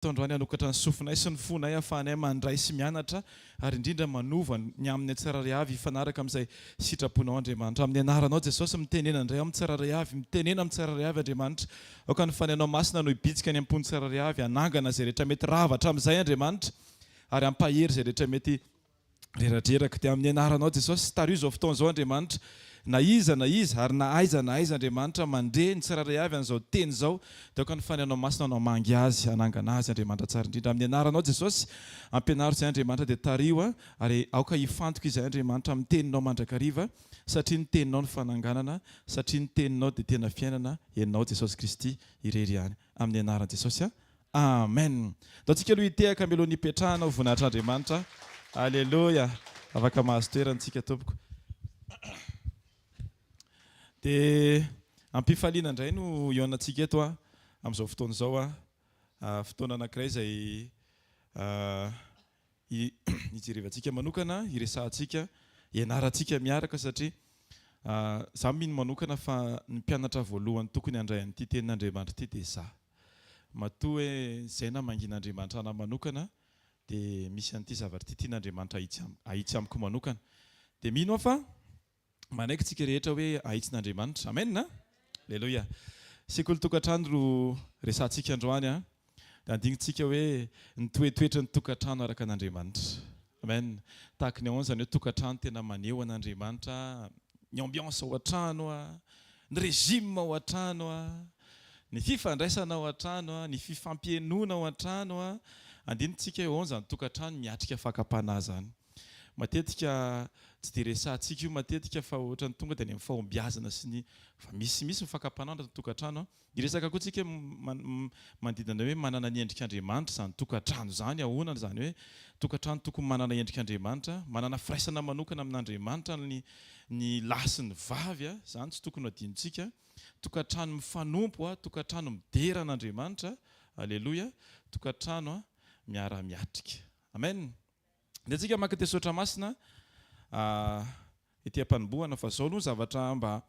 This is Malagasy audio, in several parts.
Tandroany anokatra ny sofinay sy ny fonay ahafahanay mandray sy mianatra ary indrindra manova ny amin'ny tsiraray avy ifanaraka amin'izay sitraponao Andriamanitra. Amin'ny anaranao Jesosy mitenena indray amin'ny tsiraray avy, mitenena amin'ny tsiraray avy Andriamanitra. Aoka ny fanainao masina no hibitsika ny ampony tsiraray avy, anangana izay rehetra mety ravatra amin'izay Andriamanitra ary ampahery izay rehetra mety reradreraka. Dia amin'ny anaranao Jesosy tario izao fotoana izao Andriamanitra. Na iza ary na aiza Andriamanitra mandeha ny tsiraray avy an'izao teny izao dia aoka ny fanainao masina no hamangy azy, hanangana azy Andriamanitra tsara indrindra. Amin'ny anaranao Jesosy ampianaro izay Andriamanitra dia tario ary aoka hifantoka izay Andriamanitra amin'ny teninao mandrakariva satria ny teninao ny fananganana, satria ny teninao dia tena fiainana ianao Jesosy Kristy irery ihany. Amin'ny anaran'i Jesosy. Amen. Dao antsika aloha hitehaka meloha nipetrahana ho voninahitr'Andriamanitra. Alleluia. Afaka mahazo toerantsika tompoko. Dia ampifaliana indray no ionantsika eto amin'izao fotoana izao fotoana anankiray izay hijerevantsika manokana, hiresahantsika, hianarantsika miaraka satria izaho mino manokana fa ny mpianatra voalohany tokony handray an'ity tenin'Andriamanitra ity dia izaho. Matoa hoe izay na mangin'Andriamanitra anahy manokana dia misy an'ity zavatra ity tian'Andriamanitra ahitsy amiko manokana. Dia mino aho fa manaiky tsika rehetra hoe ahitsin'Andriamanitra. Amen na? Alleluia. Sekoly Tokantrano ro resantsika androany dia andinitsika hoe ny toetoetra ny tokantrano araka an'Andriamanitra. Amen. Tahaka ny ahoana izany hoe tokantrano tena maneho an'Andriamanitra, ny ambiance ao an-trano, ny régime ao an-trano, ny fifandraisana ao an-trano, ny fifampienoana ao an-trano. Andinitsika hoe ahoana izany tokantrano miatrika fakapanahy zany. Matetika tsy dia resantsika io matetika fa ohatra ny tonga dia ny amin'ny fahombiazana sy ny fa misy mifakapanana ny tokantrano. Iresaka koa tsika manodidina hoe manana ny endrik'Andriamanitra izany tokantrano izany. Ahoana izany hoe tokantrano tokony manana endrik'Andriamanitra, manana firaisana manokana amin'Andriamanitra ny lahy sy ny vavy izany tsy tokony adinontsika. Tokantrano mifanompo, tokantrano midera an'Andriamanitra. Alleluia. Tokantrano miara-miatrika. Amen. Dia antsika maka tesotra masina ety am-panombohana fa izao aloha zavatra mba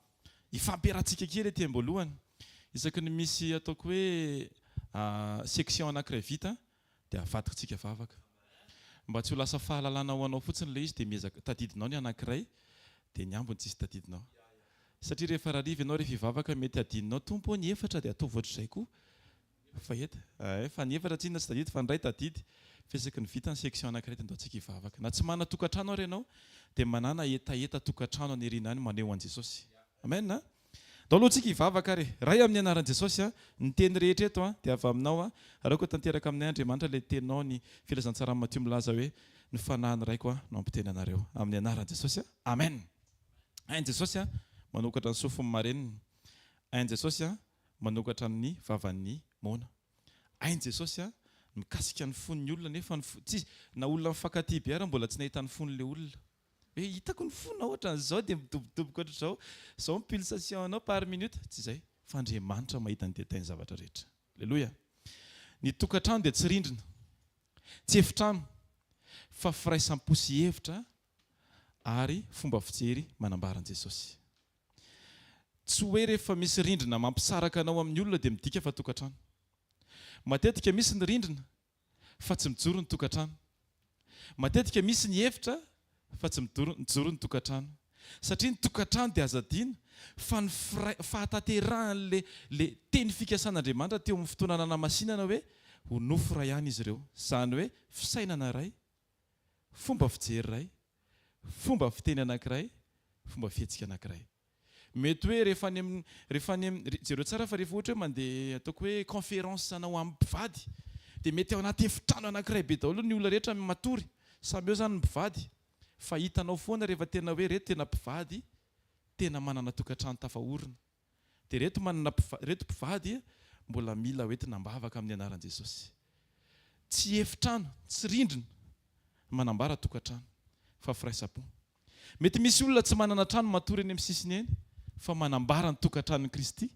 hifampiarahantsika kely ety am-boalohany. Isaky ny misy ataoko hoe section anankiray vita dia avadikantsika vavaka. Mba tsy ho lasa fahalalana ho anao fotsiny ilay izy dia miezaka tadidinao ny anankiray dia ny ambiny tsisy tadidinao. Satria rehefa rariva ianao rehefa hivavaka mety adidinao tompo ny efatra dia ataovy ohatr'izay koa. Faheta. Fa ny efatra tsinona tsy tadidy fa ny iray tadidy. Fesaky ny vita ny section anankiray dia andaontsika hivavaka. Na tsy manana tokantrano ary ianao dia manana etaeta tokantrano aneriana any maneho an'i Jesosy. Amen na? Dao aloha tsika hivavaka ary. Ray amin'ny anaran'i Jesosy ny teny rehetra eto dia avy aminao raha koa tanteraka aminay Andriamanitra ilay teninao ny filazantsara Matio milaza hoe ny fanahiny raiko no ampiteny anareo. Amin'ny anaran'i Jesosy. Amen. Hain'i Jesosy manokatra ny sofiny mareniny. Hain'i Jesosy manokatra ny vavan'ny mona. Hain'i Jesosy mikasika ny fon'ny olona nefa na olona mifankatia be ary mbola tsy nahita ny fon'ilay olona. Hoe hitako ny fona ohatra n'izao dia midobodoboka ohatr'izao. Izao ny pulsation anao par minute. Tsy izay. Fa Andriamanitra mahita ny détail ny zavatra rehetra. Alleluia. Ny tokantrano dia tsy rindrina. Tsy efitrano. Fa firaisam-po sy hevitra ary fomba fijery manambaran'i Jesosy. Tsy hoe rehefa misy rindrina mampisaraka anao amin'ny olona dia midika fa tokantrano. Matetika misy ny rindrina fa tsy mijoro ny tokantrano. Matetika misy ny hevitra fa tsy mijoro ny tokantrano. Satria ny tokantrano dia aza adina fa ny fahatateran'le teny fikasan'Andriamanitra teo amin'ny fotoana nanamasinana hoe ho nofo ray ihany izy ireo. Izany hoe fisainana ray, fomba fijery ray, fomba fiteny anankiray, fomba fihetsika anankiray. Mety hoe rehefa any jereo tsara fa rehefa ohatra hoe mandeha ataoko hoe conférence anao amin'ny mpivady dia mety ao anaty efitrano anankiray be daholo ny olona rehetra matory. Samy eo izany ny mpivady. Fa hitanao foana rehefa tena hoe reto tena mpivady, tena manana tokantrano tafahorina. Dia reto mpivady mbola mila hoe tinambavaka amin'ny anaran'i Jesosy. Tsy efitrano, tsy rindrina manambara tokantrano fa firaisam-po. Mety misy olona tsy manana trano matory eny amin'ny sisiny eny fa manambara ny tokantranon'i Kristy.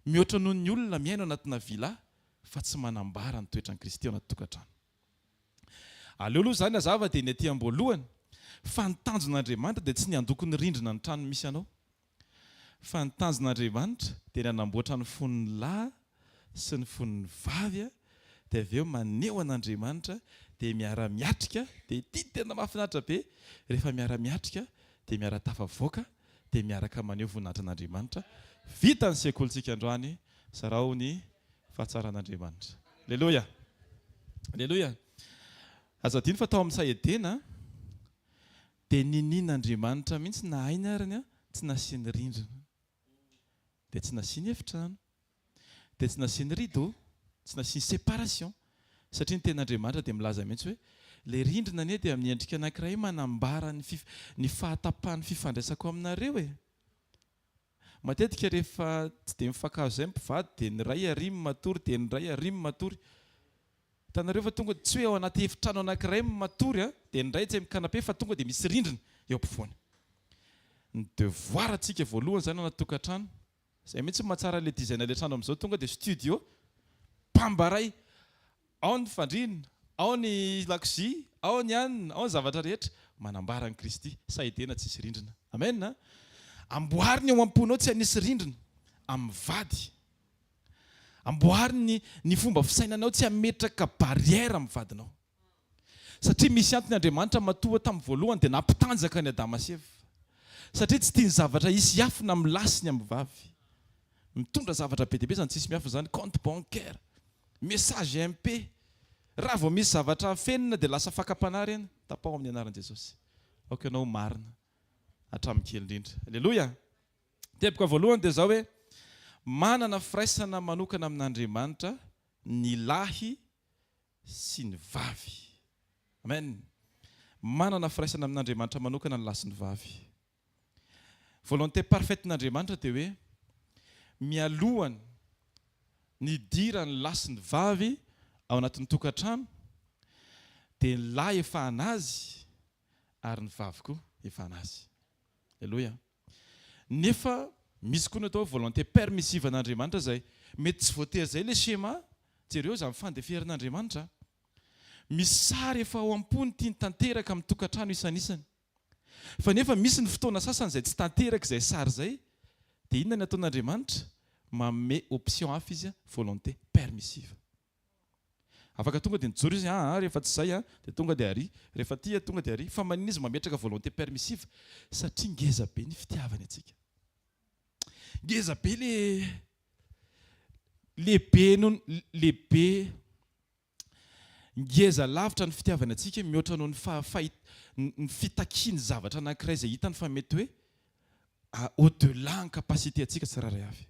Mihoatra noho ny olona miaina anatina vila fa tsy manambara ny toetran'i Kristy ao anaty tokantrano. Aleo aloha izany azava dia ny aty am-boalohany fa ny tanjon'Andriamanitra dia tsy ny andoko ny rindrina ny trano misy anao. Fa ny tanjon'Andriamanitra dia ny anamboatra ny fon'ny lahy sy ny fon'ny vavy dia avy eo maneho an'Andriamanitra dia miara-miatrika. Dia ity tena mahafinaritra be, rehefa miara-miatrika dia miara-tafavoaka dia miaraka maneho voninahitra an'Andriamanitra. Vita ny sekolitsika androany, sarao ny fahatsaran'Andriamanitra. Alleluia. Alleluia. Aza adino fa tao amin'ny saedena dia ninin'Andriamanitra mihitsy na ainy arany tsy nasiany rindrina, dia tsy nasiany efitrano, dia tsy nasiany rideau, tsy nasiany séparation. Satria ny ten'Andriamanitra dia milaza mihitsy hoe ilay rindrina anie dia amin'ny endrika anankiray manambara ny fahatapahan'ny fifandraisako aminareo e. Matetika rehefa tsy dia mifankazo zay mpivady dia ny ray arimy matory dia ny ray arimy matory. Hitanareo fa tonga tsy hoe ao anaty efitrano anankiray matory dia ny ray tsy mikanape fa tonga dia misy rindrina eo ampovoany. Ny devoir antsika voalohany zany anaty tokantrano. Izay mihitsy mahatsara ilay dizaina ilay trano amin'izao, tonga dia studio mpambaray, ao ny fandriana, ao ny lakozia, ao ny anina, ao ny zavatra rehetra manambara ny Kristy. Saidena tsisy rindrina. Amen. Amboariny eo am-ponao tsy hanisy rindrina amin'ny vady. Amboariny ny fomba fisainanao tsy hametraka barrière amin'ny vadinao. Satria misy antony Andriamanitra matoa tamin'ny voalohany dia nampitanjaka ny Adama sy Eva. Satria tsy tiany zavatra hisy afina amin'ny lahy sy ny amin'ny vavy. Mitondra zavatra be dia be zany tsisy miafina zany, compte bancaire, message MP. Raha vao misy zavatra fenina dia lasa fakam-panahy reny, tapao amin'ny anaran'i Jesosy. Aoka ianao marina hatramin'ny kely indrindra. Alleluia. Tebaka voalohany dia zao hoe manana firaisana manokana amin'Andriamanitra ny lahy sy ny vavy. Amen. Manana firaisana amin'Andriamanitra manokana ny lahy sy ny vavy. Volonté parfaite n'Andriamanitra dia hoe mialohany ny dirany lahy sy ny vavy ao anatin'ny tokantrano dia ny lahy efa anazy ary ny vavy koa efa anazy. Alleluia. Nefa misy koa ny atao volonté permissive n'Andriamanitra zay. Mety tsy voatery zay ilay schéma jereo za amin'ny fandeferan'Andriamanitra. Misy sary efa ao am-pony tiany tanteraka amin'ny tokantrano isan'isany. Fa nefa misy ny fotoana sasany izay tsy tanteraka izay sary izay, dia inona ny ataon'Andriamanitra? Manome option hafa izy, volonté permissive. Afaka tonga dia nijoro izy, rehefa tsy izay dia tonga dia ary, rehefa ty tonga dia ary. Fa maninona izy mametraka volonté permissive? Satria ngeza be ny fitiavany atsika. Ngeza be lehibe ngeza lavitra ny fitiavana atsika, mihoatra noho ny fitakiany zavatra anankiray izay hitany fa mety hoe au-delà ny capacité atsika tsiraray avy.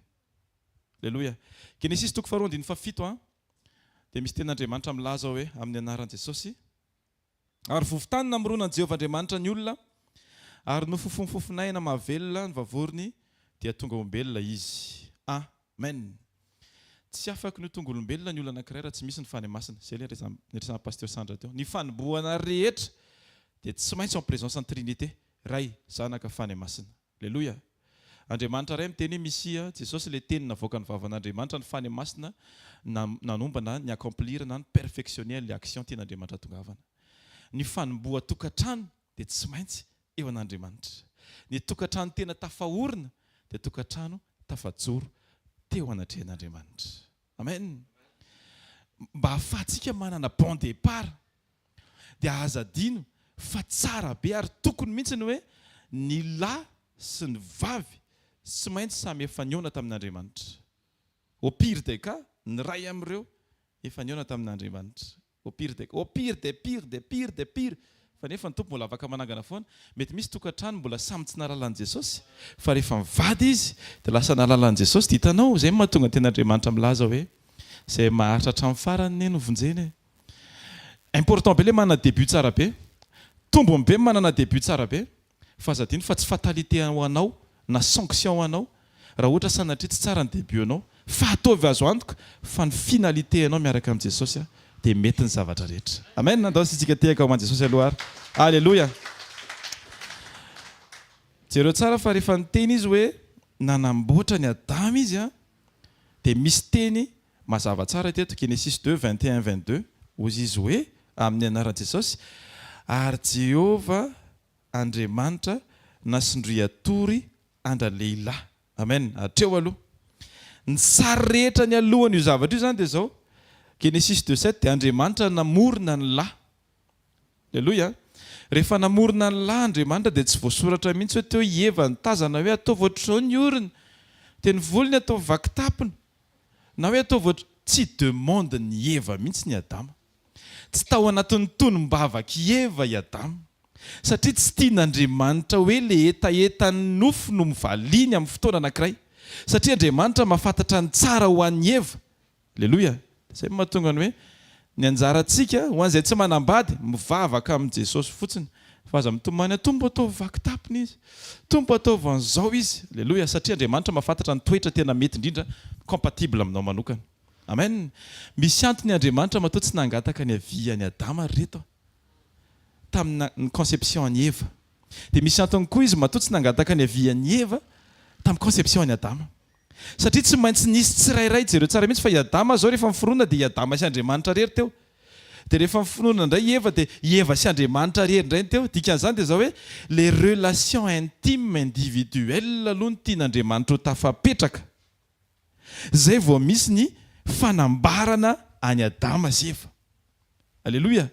Alleluia. Genesis 2:7 dia misy ten'Andriamanitra milaza hoe amin'ny anaran'i Jesosy: ary vovon-tany namoronan'i Jehovah Andriamanitra ny olona, ary nofofonfofonaina mahavelona ny vavorony dia tonga olombelona izy. Amen. Tsy afaka ny tonga olombelona ny olona anankiray raha tsy misy ny fanahy-masina. Zay ilay niresan'ny pasteur Sandra teo. Ny fanombohana rehetra dia tsy maintsy en présence en Trinité, Ray, Zanaka, fanahy-masina. Alleluia. Andriamanitra ray miteny misy Jesosy ilay teny navoaka ny vavan'Andriamanitra, ny fanahy-masina nanombana ny accomplir na ny perfectionner ilay action tian'Andriamanitra tongavana. Ny fanomboha tokantrano dia tsy maintsy eo an'Andriamanitra. Ny tokantrano tena tafahorina dia tokantrano tafajoro teo anatrehan'Andriamanitra. Amen. Mba ahafahantsika manana bon départ dia aza adino fa tsara be ary tokony mihitsy ny hoe ny lahy sy ny vavy tsy maintsy samy efa niona tamin'Andriamanitra. Au pire des cas, ny ray amin'ireo efa niona tamin'Andriamanitra. Au pire des pire. Fa nefa ny tompo mbola afaka manangana foana. Mety misy tokantrano mbola samy tsy nahalalan'i Jesosy, fa rehefa mivady izy dia lasa nahalalan'i Jesosy. Dia hitanao izay mahatonga ten'Andriamanitra milaza hoe izay maharitra hatramin'ny farany no vonjeny. Important be ilay manana début tsara be, tombony be manana début tsara be, fa aza adino fa tsy fatalité ho anao na sanction ho anao raha ohatra sanatria tsy tsara ny début anao, fa ataovy azo antoka fa ny finalité anao miaraka amin'ny Jesosy dia mety ny zavatra rehetra. Amen. Andao sitsika tehaka ho an'i Jesosy aloha ary. Alléluia. Jereo tsara fa rehefa niteny izy hoe nanamboatra ny Adama izy dia misy teny mazava tsara teto, Genesis 2:21-22, ozy izy hoe amin'ny anaran'i Jesosy: ary Jehovah Andriamanitra nasindroy atory andra-lehilahy. Amen. Hatreo aloha ny sary rehetra ny alohan'io zavatra io zany dia zao: Genesis 2:7 dia Andriamanitra namorona ny lahy. Aleluia. Rehefa namorona ny lahy Andriamanitra dia tsy voasoratra mihitsy hoe teo Eva nitazana hoe ataovy ohatr'izao ny orona, dia ny volony ataovy vakitapony, na hoe ataovy tsy demande ny Eva mihitsy ny Adama. Tsy tao anatin'ny tonom-bavaka Eva i Adama, satria tsy tian'Andriamanitra hoe le etaetany nofo no mivaliany amin'ny fotoana anankiray, satria Andriamanitra mahafantatra ny tsara ho an'ny Eva. Aleluia. Izay mahatonga ny hoe ny anjarantsika ho an'izay tsy manambady mivavaka amin'ny Jesosy fotsiny, fa aza mitomany tombo ataovy vakitapony izy, tombo ataovy an'izao izy. Aleluia. Satria Andriamanitra mahafantatra ny toetra tena mety indrindra compatible aminao manokana. Amen. Misy antony Andriamanitra matoa tsy nangataka ny aviany Adama reto tamin'ny conception an'i Eva. Dia misy antony koa izy matoa tsy nangataka ny aviany Eva tamin'ny conception an'i Adama. Satria tsy maintsy nisy tsirairay jereo tsara mihitsy fa i Adama zao rehefa miforonona dia i Adama sy Andriamanitra rery teo. Dia rehefa miforonona indray Eva dia Eva sy Andriamanitra rery indray teo. Dikan'izany dia zao hoe les relations intimes individuelles aloha ny tian'Andriamanitra ho tafapetraka. Zay vao misy ny fanambarana any Adama sy Eva. Aleluia.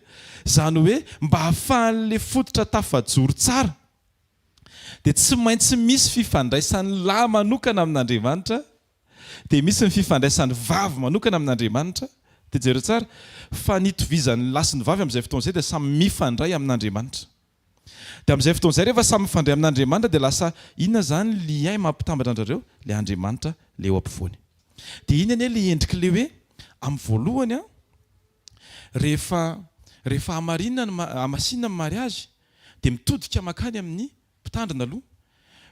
Zany hoe mba hahafahan'le fototra tafajoro tsara dia tsy maintsy misy fifandraisan'ny lahy manokana amin'Andriamanitra, dia misy ny fifandraisan'ny vavy manokana amin'Andriamanitra. Dia jereo tsara fa nitovizan'ny lahy sy ny vavy amin'izay fotoana izay dia samy mifandray amin'Andriamanitra. Dia amin'izay fotoana izay rehefa samy mifandray amin'Andriamanitra dia lasa inona zany lien mampitambatra anjareo? Le Andriamanitra le eo ampovoany. Dia iny anie le endrik'le hoe amin'ny voalohany rehefa amasinina ny mariazy dia mitodika makany amin'ny mpitandrina aloha,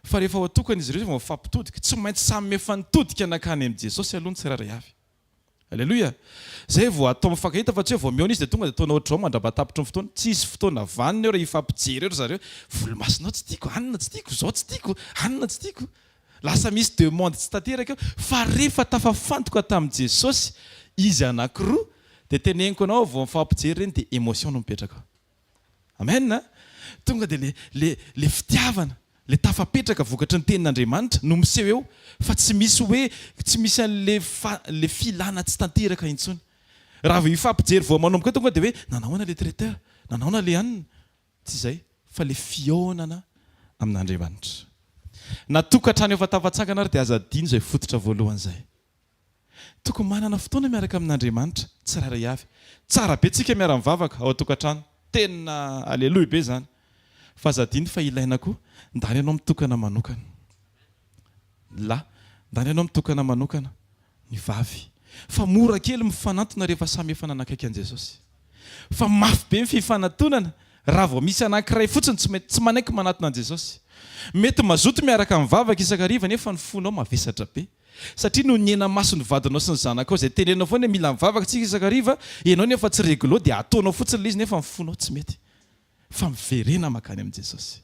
fa rehefa ho atokana izy ireo vao mifampitodika tsy maintsy samy efa nitodika nakany amin'ny Jesosy aloha ny tsiraray avy. Aleluia. Zay vao atao mifankahita fa tsy hoe vao miona izy dia tonga dia ataonao ohatr'izao mandrabatapitra ny fotoana. Tsy hisy fotoana vanina eo raha ifampijery eo zareo. Volomasonao tsy tiako, hanina tsy tiako, zao tsy tiako, hanina tsy tiako. Lasa misy demande tsy tanteraka eo. Fa rehefa tafafantoka tamin'i Jesosy izy anankiroa dia teneniko anao vao mifampijery reny dia émotion no mipetraka. Amen. Tonga dia le fitiavana, le tafapetraka vokatry ny tenin'Andriamanitra no miseho eo, fa tsy misy hoe tsy misy an'le filana tsy tanteraka intsony. Raha vao ifampijery vao manomboka tonga dia hoe nanahoana le traiteur, nanahoana le hanina. Tsy izay, fa le fionana amin'Andriamanitra. Na tokantrano efa tafatsangana ary dia aza adino izay fototra voalohany izay. Tokony manana fotoana miaraka amin'Andriamanitra tsiraray avy. Tsara be tsika miara-mivavaka ao an-tokantrano. Tena aleloia be zany. Fa aza adino fa ilaina koa ndany ianao mitokana manokana. Ndany ianao mitokana manokana ny vavy. Fa mora kely mifanantona rehefa samy efa nanakaiky an' Jesosy. Fa mafy be ny fifanantonana raha vao misy anankiray fotsiny tsy manaiky manatona an' Jesosy. Mety mazoto miaraka mivavaka isakariva nefa ny fonao mavesatra be. Satria no niena mason'ny vadinao sy ny zanakao izay tenenao foana mila mivavaka tsika isakariva, ianao nefa tsy réglo dia ataonao fotsiny le izy nefa ny fonao tsy mety. Fa miverena makany amin'i Jesosy.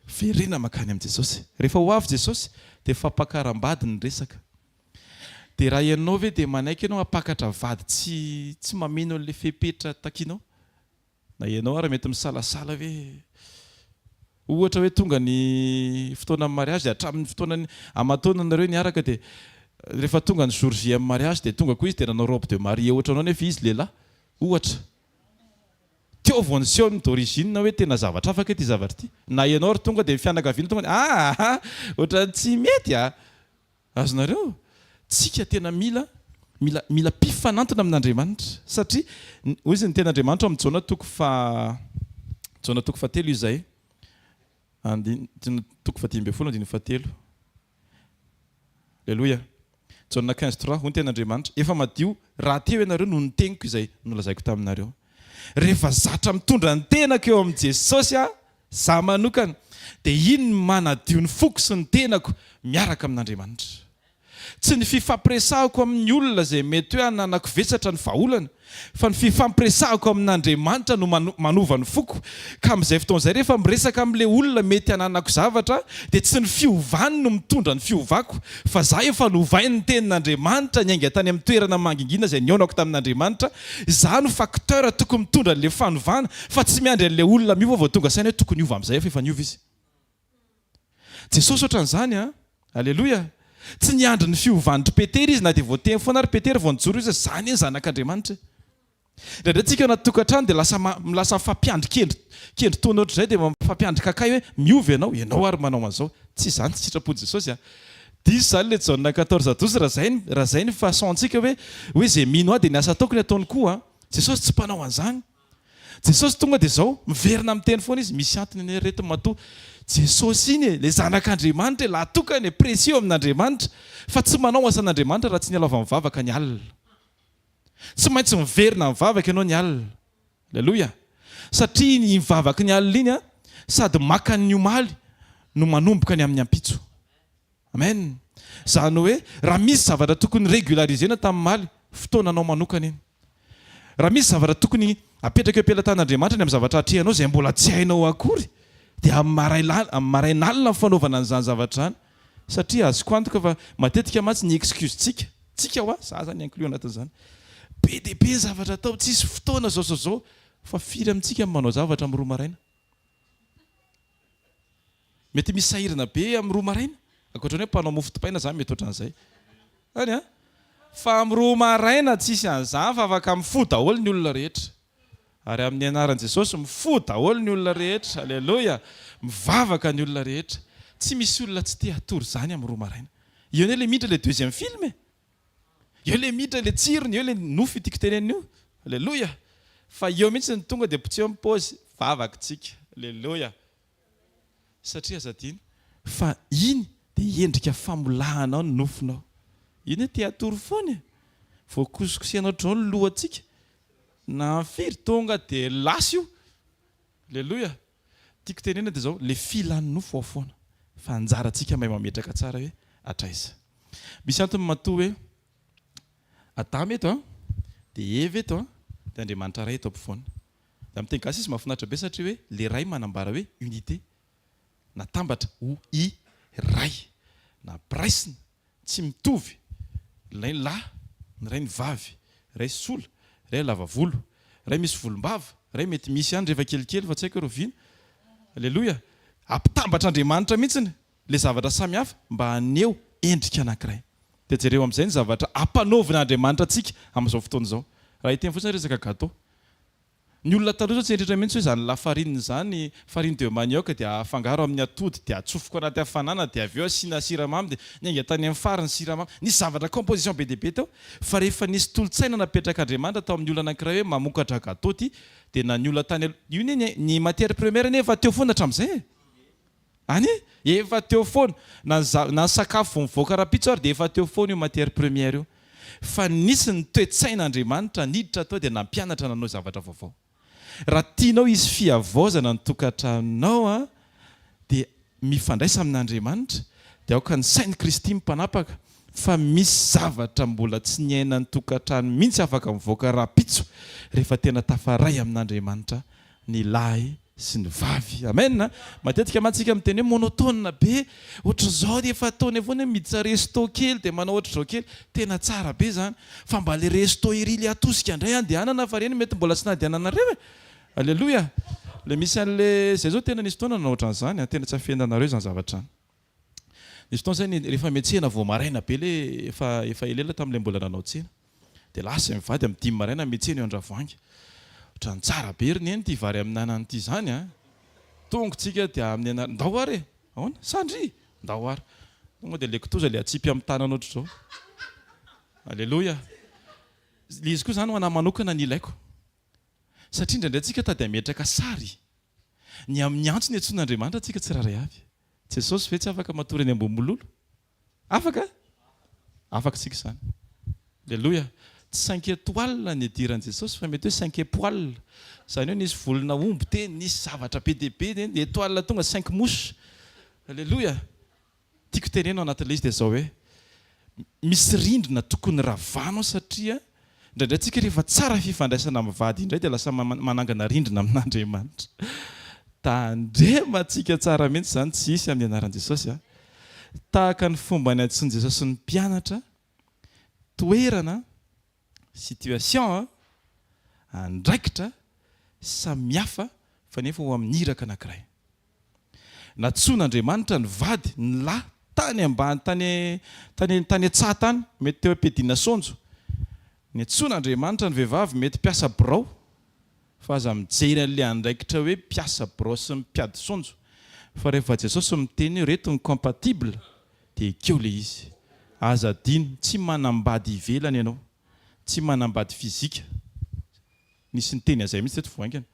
Verena makany amin'i Jesosy. Rehefa ho avy Jesosy dia fampakaram-bady ny resaka. Dia raha ianao ve dia manaiky ianao hapakatra vady tsy mameno an'le fepetra takinao? Na ianao ary mety misalasala hoe ohatra hoe tonga ny fotoana amin'ny mariage dia hatramin'ny fotoana amantaona nareo ny araka dia rehefa tonga ny jour J amin'ny mariage dia tonga koa izy dia nanao robe de mariée ohatra anao nefa izy lehilahy ohatra. Teo vao niseho ny d'origine hoe tena zavatra afaka ity zavatra ity. Na ianao ary tonga dia fianakaviana tonga ohatra tsy mety azonareo. Tsika tena mila mpifanantona amin'Andriamanitra satria hoy izy ny ten'Andriamanitra amin'ny Jona toko fahatelo izay. Toko 10:7. Aleluia. Jona 15:3 hoy ny ten'Andriamanitra efa madio raha teo ianareo no niteniko izay nolazaiko taminareo. Rehefa zatra mitondra ny tenako eo amin'i Jesosy za manokana dia iny manadio ny foko sy ny tenako miaraka amin'Andriamanitra. Tsy ny fifampiresahako amin'ny olona izay mety hoe anankivetsatra ny vahaolana, fa ny fifampiresahako amin'Andriamanitra no manova ny foko. Ka amin'izay fotoana izay rehefa miresaka amin'ilay olona mety hananako zavatra dia tsy ny fiovany no mitondra ny fiovako, fa za efa novainy ny tenin'Andriamanitra niainga tany amin'ny toerana mangingina izay niaonako tamin'Andriamanitra. Za no facteur tokony mitondra an'ilay fanovana, fa tsy miandry an'ilay olona miova vao tonga saina hoe tokony hiova amin'izay efa niova izy. Jesosy ohatran'izany aleluia. Tsy niandry ny fiovandry Petera izy na dia voateny foana ary Petera vao nijoro izy zany zanak'Andriamanitra. Ndraindraytsika anaty tokantrano dia lasa fampiandry taona ohatr'izay dia fampiandry kakay hoe miovy ianao ary manao an'izao. Tsy izany tsy sitrapody Jesosy. Diso zany le jauna 14-12 raha zay ny façon-tsika hoe zay mino ahy dia niasa ataoko ny ataony koa. Jesosy tsy mpanao an'izany. Jesosy tonga dia izao miverina amin'ny teny foana izy misy antony ny reto matoa. Jesosy iny le zanak'Andriamanitra laha tokany presio amin'Andriamanitra fa tsy manao asan'Andriamanitra raha tsy nialava mivavaka ny alina. Tsy maintsy miverina mivavaka ianao ny alina. Alleloia. Satria ny mivavaka ny alina iny sady maka ny omaly no manomboka ny amin'ny ampitso. Amen. Zany hoe raha misy zavatra tokony régularisena tamin'ny maly fotoananao manokana iny. Raha misy zavatra tokony apetraka eo am-pelantan'Andriamanitra ny amin'ny zavatra atrehanao izay mbola tsy hainao akory dia amin'ny marain'alina fanaovana an'izany zavatra zany. Satria azoko antoka fa matetika mantsy ny excuse tsika za zany inclus anatin'izany. Be dia be zavatra atao tsisy fotoana zao fa firy amintsika manao zavatra amin'ny roa maraina. Mety misy sahirana be amin'ny roa maraina. Ankoatran'ny hoe mpanao mofo dipaina zany mety ohatran'izay. Any fa amin'ny roa maraina tsisy an'izany fa afaka mifoha daholo ny olona rehetra. Ary amin'ny anaran'i Jesosy mifoha daholo ny olona rehetra. Alleluia. Mivavaka ny olona rehetra. Tsy misy olona tsy te hatory zany amin'ny roa maraina. Io ne le miditra le deuxième film. Io le miditra le tsirony, io le nofy itiako tenenina io. Alleluia. Fa io mihitsy ny tonga dia potseo amin'ny paozy. Vavakantsika. Alleluia. Satria azadiny fa iny dia endrika famolahanao ny nofinao. Iny te hatory foana. Vao kosikosianao trao ny lohantsika. Na firy tonga dia lasy io. Alleluia. Tiako tenena dia zao le filan'ny nofo ao foana. Fa anjarantsika mahay mametraka tsara hoe atraiza. Misy antony matoa hoe Adama eto dia Eva eto dia Andriamanitra ray eto ampovoany. Dia amin'ny teny gasy izy mahafinaritra be satria hoe le ray manambara hoe unité. Natambatra ho i ray. Na biraisina tsy mitovy. Ilay lahy, ny ray ny vavy, ray sola, ray lava volo, ray misy volombava, ray mety misy ihany rehefa kelikely fa tsy haiko roviana. Alleluia. Ampitambatra Andriamanitra mihitsiny le zavatra samihafa mba haneho endrika anankiray. Dia jereo amin'izay ny zavatra ampanaovina Andriamanitra antsika amin'izao fotoana izao. Raha hiteny fotsiny resaka gâteau. Ny olona taloha tsy eritreritra mihitsy hoe zany lafarinina zany, farine de manioc dia afangaro amin'ny atody dia atsofoka anaty hafanana dia avy eo asiana siramamy dia niainga tany amin'ny farany siramamy. Nisy zavatra composition be dia be tao. Fa rehefa nisy tolotsaina napetraka Andriamanitra tao amin'ny olona anankiray hoe mamokatra gâteau ty dia na ny olona tany io ny matière première efa teo foana hatramin'izay. Any efa teo foana na sakafo mivoaka rapitso ary dia efa teo foana io matière première io. Fa nisy ny toe-tsain'Andriamanitra niditra tao dia nampianatra nanao zavatra vaovao. Raha tianao izy fiavaozana ny tokantranonao dia mifandraisa amin'Andriamanitra dia aoka ny sain'i Kristy mipanapaka fa misy zavatra mbola tsy niaina ny tokantrano mihitsy afaka mivoaka rapitso rehefa tena tafaray amin'Andriamanitra ny lahy sy ny vavy. Amen. Matetika mantsika miteny hoe monotone be ohatr'izao dia efa ataony avao miditra resto kely dia manao ohatr'izao kely tena tsara be zany fa mba le resto iry le atosika indray andehanana fa reny mety mbola tsy nandehananareo. Alleluia. Le misy an'le zay zao tena nisy fotoana nanao ohatran'izany tena tsy afendanareo zany zavatra. Nisy fotoana zany rehefa miantsena vao maraina be le efa elela tamin'ilay mbola nanao tsena dia lasa mivady amin'ny 10 maraina miantsena eo Andravoahangy. Ohatran'ny tsara be ry neny ty vary amin'ny anana ty zany tongotsika dia amin'ny anana ndao ary ahoana sandry ndao ary tonga dia le kitoza le atsipy amin'ny tanana ohatr'izao. Alleluia. Izy koa zany ho anahy manokana ny ilaiko satria indraindray tsika tady ametraka sary ny amin'ny antso ny antsoin'Andriamanitra tsika tsy raray avy. Jesosy ve tsy afaka matory any ambony mololo? Afaka tsika izany. Alleluia. Tsy 5 étoiles ny diran'i Jesosy fa mety hoe 5 étoiles. Izany hoe nisy volona omby teny, nisy zavatra be dia be teny, étoile tonga 5 mouches. Alleluia. Tiako tenena ao anatin'ilay izy dia zao hoe misy rindrina tokony ravanao satria indraindray tsika rehefa tsara fifandraisana mivady indray dia lasa manangana rindrina amin'Andriamanitra. Tandremantsika tsara mihitsy zany tsy hisy amin'ny anaran'i Jesosy. Tahaka ny fomba ny antsoin'i Jesosy ny mpianatra, toerana, situation andraikitra samihafa fa nefa ho amin'ny iraka anankiray. Natsoin'Andriamanitra ny vady ny lahy tany ambany tany atsaha tany mety teo am-piadiana sonjo ny antson'Andriamanitra ny vehivavy mety mpiasa birao fa aza mijery an'ilay andraikitra hoe mpiasa birao sy mipiady sonjo fa rehefa Jesosy miteny reto ny compatible dia ekeo ilay izy aza dino tsy manambady ivelany ianao tsy manambady fizika nisy ny teny azay mihitsy teto voaingana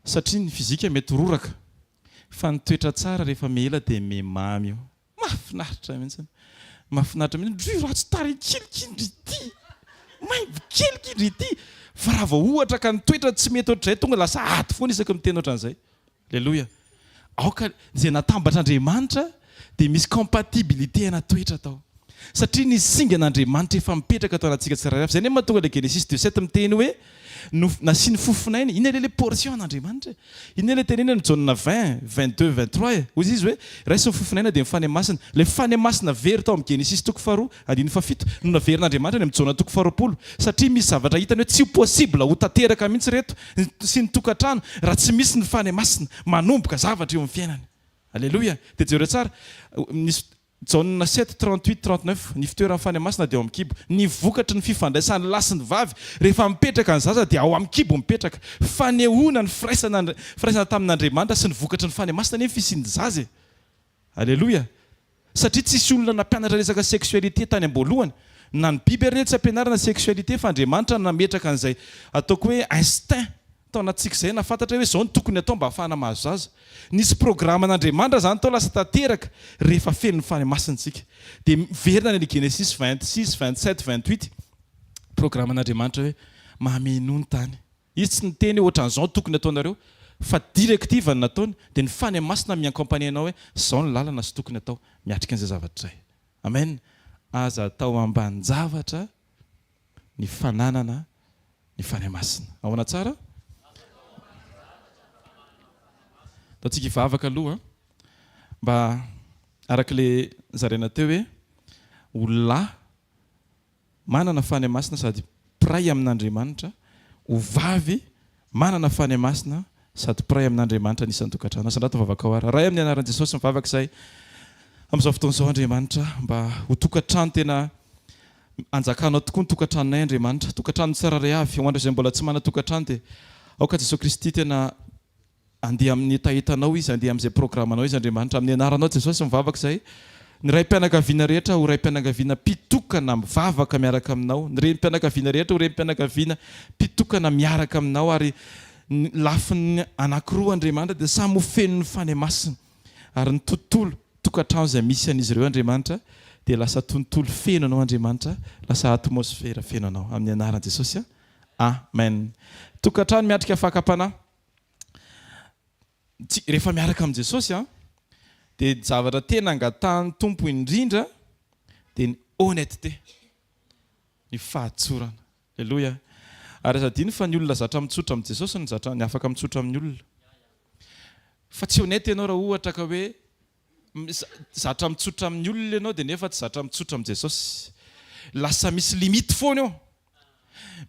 satria ny fizika mety roraka fa ny toetra tsara rehefa miela dia memamy io mahafinaritra mihitsy mahafinaritra mihitsy ratsy tary kelikindry ity maimbo kelikindry ity fa raha vao ohatra ka ny toetra tsy mety ohatr'izay tonga lasa aty foana isaka miteny ohatran'izay alleloia aoka izay natambatr'Andriamanitra dia misy compatibilité ana toetra tao satria ny singa an'Andriamanitra efa mipetraka tao anatsika tsirairay zay ny mahatonga le Genesis 2:7 miteny hoe nasiany fofinainy iny le portion an'Andriamanitra iny le tenena Jauna 20, 22, 23 ozy izy hoe raisy ny fofinaina dia mifane masina le fane masina very tao amin'ny Genesis 2:7 no naverin'Andriamanitra ny amin'ny Jauna 2:20 satria misy zavatra hitany hoe tsy possible ho tanteraka mihitsy reto sy ny tokantrano raha tsy misy ny fane masina manomboka zavatra eo amin'ny fiainany alleloia dia jereo tsara Jauna 7, 38, 39 ny fitoeran'ny fany masina dia ao amin'ny kibo ny vokatry ny fifandraisan'ny lahy sy ny vavy rehefa mipetraka ny zaza dia ao amin'ny kibo mipetraka fanehoana ny firaisana tamin'Andriamanitra sy ny vokatry ny fany masina nefa fisiany zaza alleloia satria tsisy olona nampianatra resaka sexualité tany am-boalohany na ny biby ary tsy ampianarana sexualité fa Andriamanitra nametraka an'izay ataoko hoe instinct tao anatsika izay nafantatra hoe zao ny tokony atao mba hahafahana mahazo zaza nisy programme an'Andriamanitra zany tao lasa tanteraka rehefa feno ny fany masintsika dia verina ny Genesis 26, 27, 28 programme an'Andriamanitra hoe mameno ny tany izy tsy niteny ohatran'izao tokony ataonareo fa directive ny nataony dia ny fany masina miakompanie anao hoe zao ny lalana sy tokony atao miatrika an'izay zavatra izay amen aza atao ambany zavatra ny fananana ny fany masina ahoana tsara taontsika hivavaka aloha mba arak'ilay zaraina teo hoe olona manana fany masina sady piray amin'Andriamanitra ho vavy manana fany masina sady piray amin'Andriamanitra nisan'ny tokantrano asandrato vavaka ao ara raha amin'ny anaran'i Jesosy mivavaka izay amin'izao fotoan'izao Andriamanitra mba ho tokantrano tena anjakanao tokoa ny tokantranonay Andriamanitra tokantrano tsiraray avy ho andro izay mbola tsy mana tokantrano dia aoka Jesosy Kristy tena andeha amin'ny etaetanao izy andeha amin'izay programanao izy Andriamanitra amin'ny anaranao Jesosy mivavaka izay ny ray mpianakaviana rehetra ho ray mpianakaviana mpitokana mivavaka miaraka aminao ny ray mpianakaviana rehetra ho ray mpianakaviana mpitokana miaraka aminao ary lafiny anankiroa Andriamanitra dia samy ho feno ny fany masina ary ny tontolo tokantrano izay misy an'izy ireo Andriamanitra dia lasa tontolo feno anao Andriamanitra lasa atmosfera feno anao amin'ny anaran'i Jesosy amen tokantrano miatrika fakapanahy rehefa miaraka amin'i Jesosy dia zavatra tena angatahany tompo indrindra dia ny honnêteté ny fahatsorana alleloia ary azadiny fa ny olona zatra mitsotra amin'i Jesosy ny afaka mitsotra amin'ny olona fa tsy honnête ianao raha ohatra ka hoe zatra mitsotra amin'ny olona ianao dia nefa tsy zatra mitsotra amin'i Jesosy lasa misy limite foana eo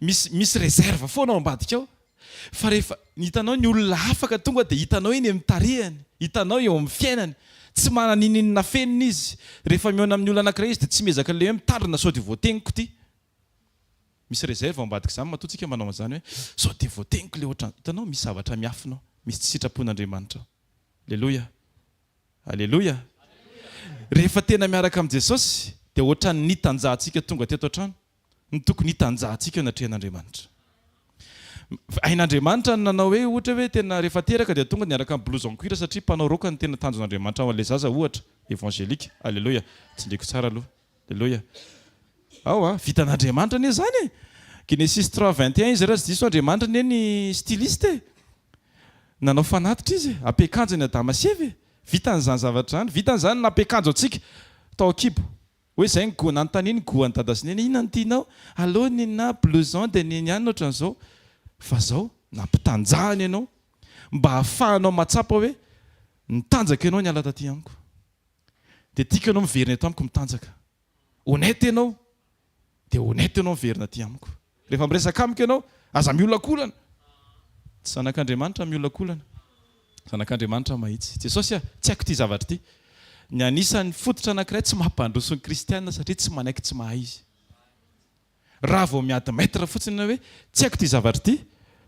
misy réserve foana ao ambadika ao fa rehefa hitanao ny olona afaka tonga dia hitanao eny amin'ny tarehany hitanao eo amin'ny fiainany tsy mananinina fenina izy rehefa miona amin'ny olona anankiray izy dia tsy miezaka le hoe mitandrina sao dia voateniko ity misy réserve ao ambadika izany matoantsika manao an'izany hoe sao dia voateniko le ohatra hitanao misy zavatra miafinao misy tsy sitrapon'Andriamanitra alleloia alleloia rehefa tena miaraka amin'i Jesosy dia ohatran'ny nitanjahantsika tonga teto an-trano ny tokony hitanjahantsika anatrehan'Andriamanitra ain'Andriamanitra nanao hoe ohatra hoe tena rehefa teraka dia tonga niaraka amin'ny blouson cuir satria mpanao roka ny tena tanjon'Andriamanitra ao an'ilay zaza ohatra évangélika alleloia tsindriako tsara aloha alleloia ao vitan'Andriamanitra anie zany Genesis 3:21 izy raha tsy diso Andriamanitra nie ny styliste nanao fanatitra izy ampiakanjony Adama sy Eva vitan'izany zavatra zany vitan'izany nampiakanjo antsika tao kibo hoe zay ny goana antaniny goany dada sy neny ina ny tianao alony na blouson dia neny ihany ohatran'izao fa zao nampitanjahany ianao mba hahafahanao matsapa hoe nitanjaka ianao ny ala taty amiko dia tiaka ianao miverina eto amiko mitanjaka honnête ianao dia honnête ianao miverina aty amiko rehefa miresaka amiko ianao aza miolakolana tsy zanak'Andriamanitra miolakolana zanak'Andriamanitra mahitsy Jesosy tsy haiko ity zavatra ity ny anisan'ny fototra anankiray tsy mampandroso ny kristianina satria tsy manaiky tsy mahay izy. Raha vao miady maître fotsiny hoe tsy haiko ty zavatra ty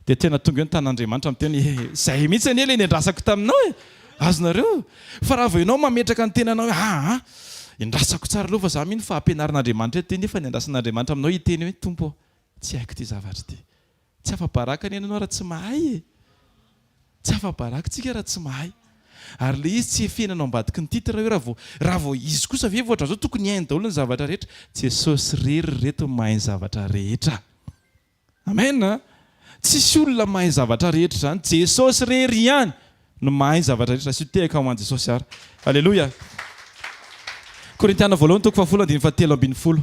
dia tena tonga eo ny tan'Andriamanitra amin'ny teny izay mihitsy anie ilay niandrasako taminao e azonareo. Fa raha vao ianao mametraka ny tenanao hoe indrasako tsara aloha fa za mino fa ampianarin'Andriamanitra ty nefa ny andrasan'Andriamanitra aminao hiteny hoe tompo tsy haiko ty zavatra ty. Tsy afa-baraka ny anao raha tsy mahay e. Tsy afa-baraka tsika raha tsy mahay. Ary le izy tsy efenanao ambadiky ny titra hoe raha vao izy kosa ve voatra zao tokony hainy daholo ny zavatra rehetra. Jesosy rery reto mahay ny zavatra rehetra. Amen. Tsisy olona mahay zavatra rehetra zany. Jesosy rery ihany no mahay zavatra rehetra. Sy tehaka ho an Jesosy ary. Alléluia. Korintiana voalohany toko 7:17.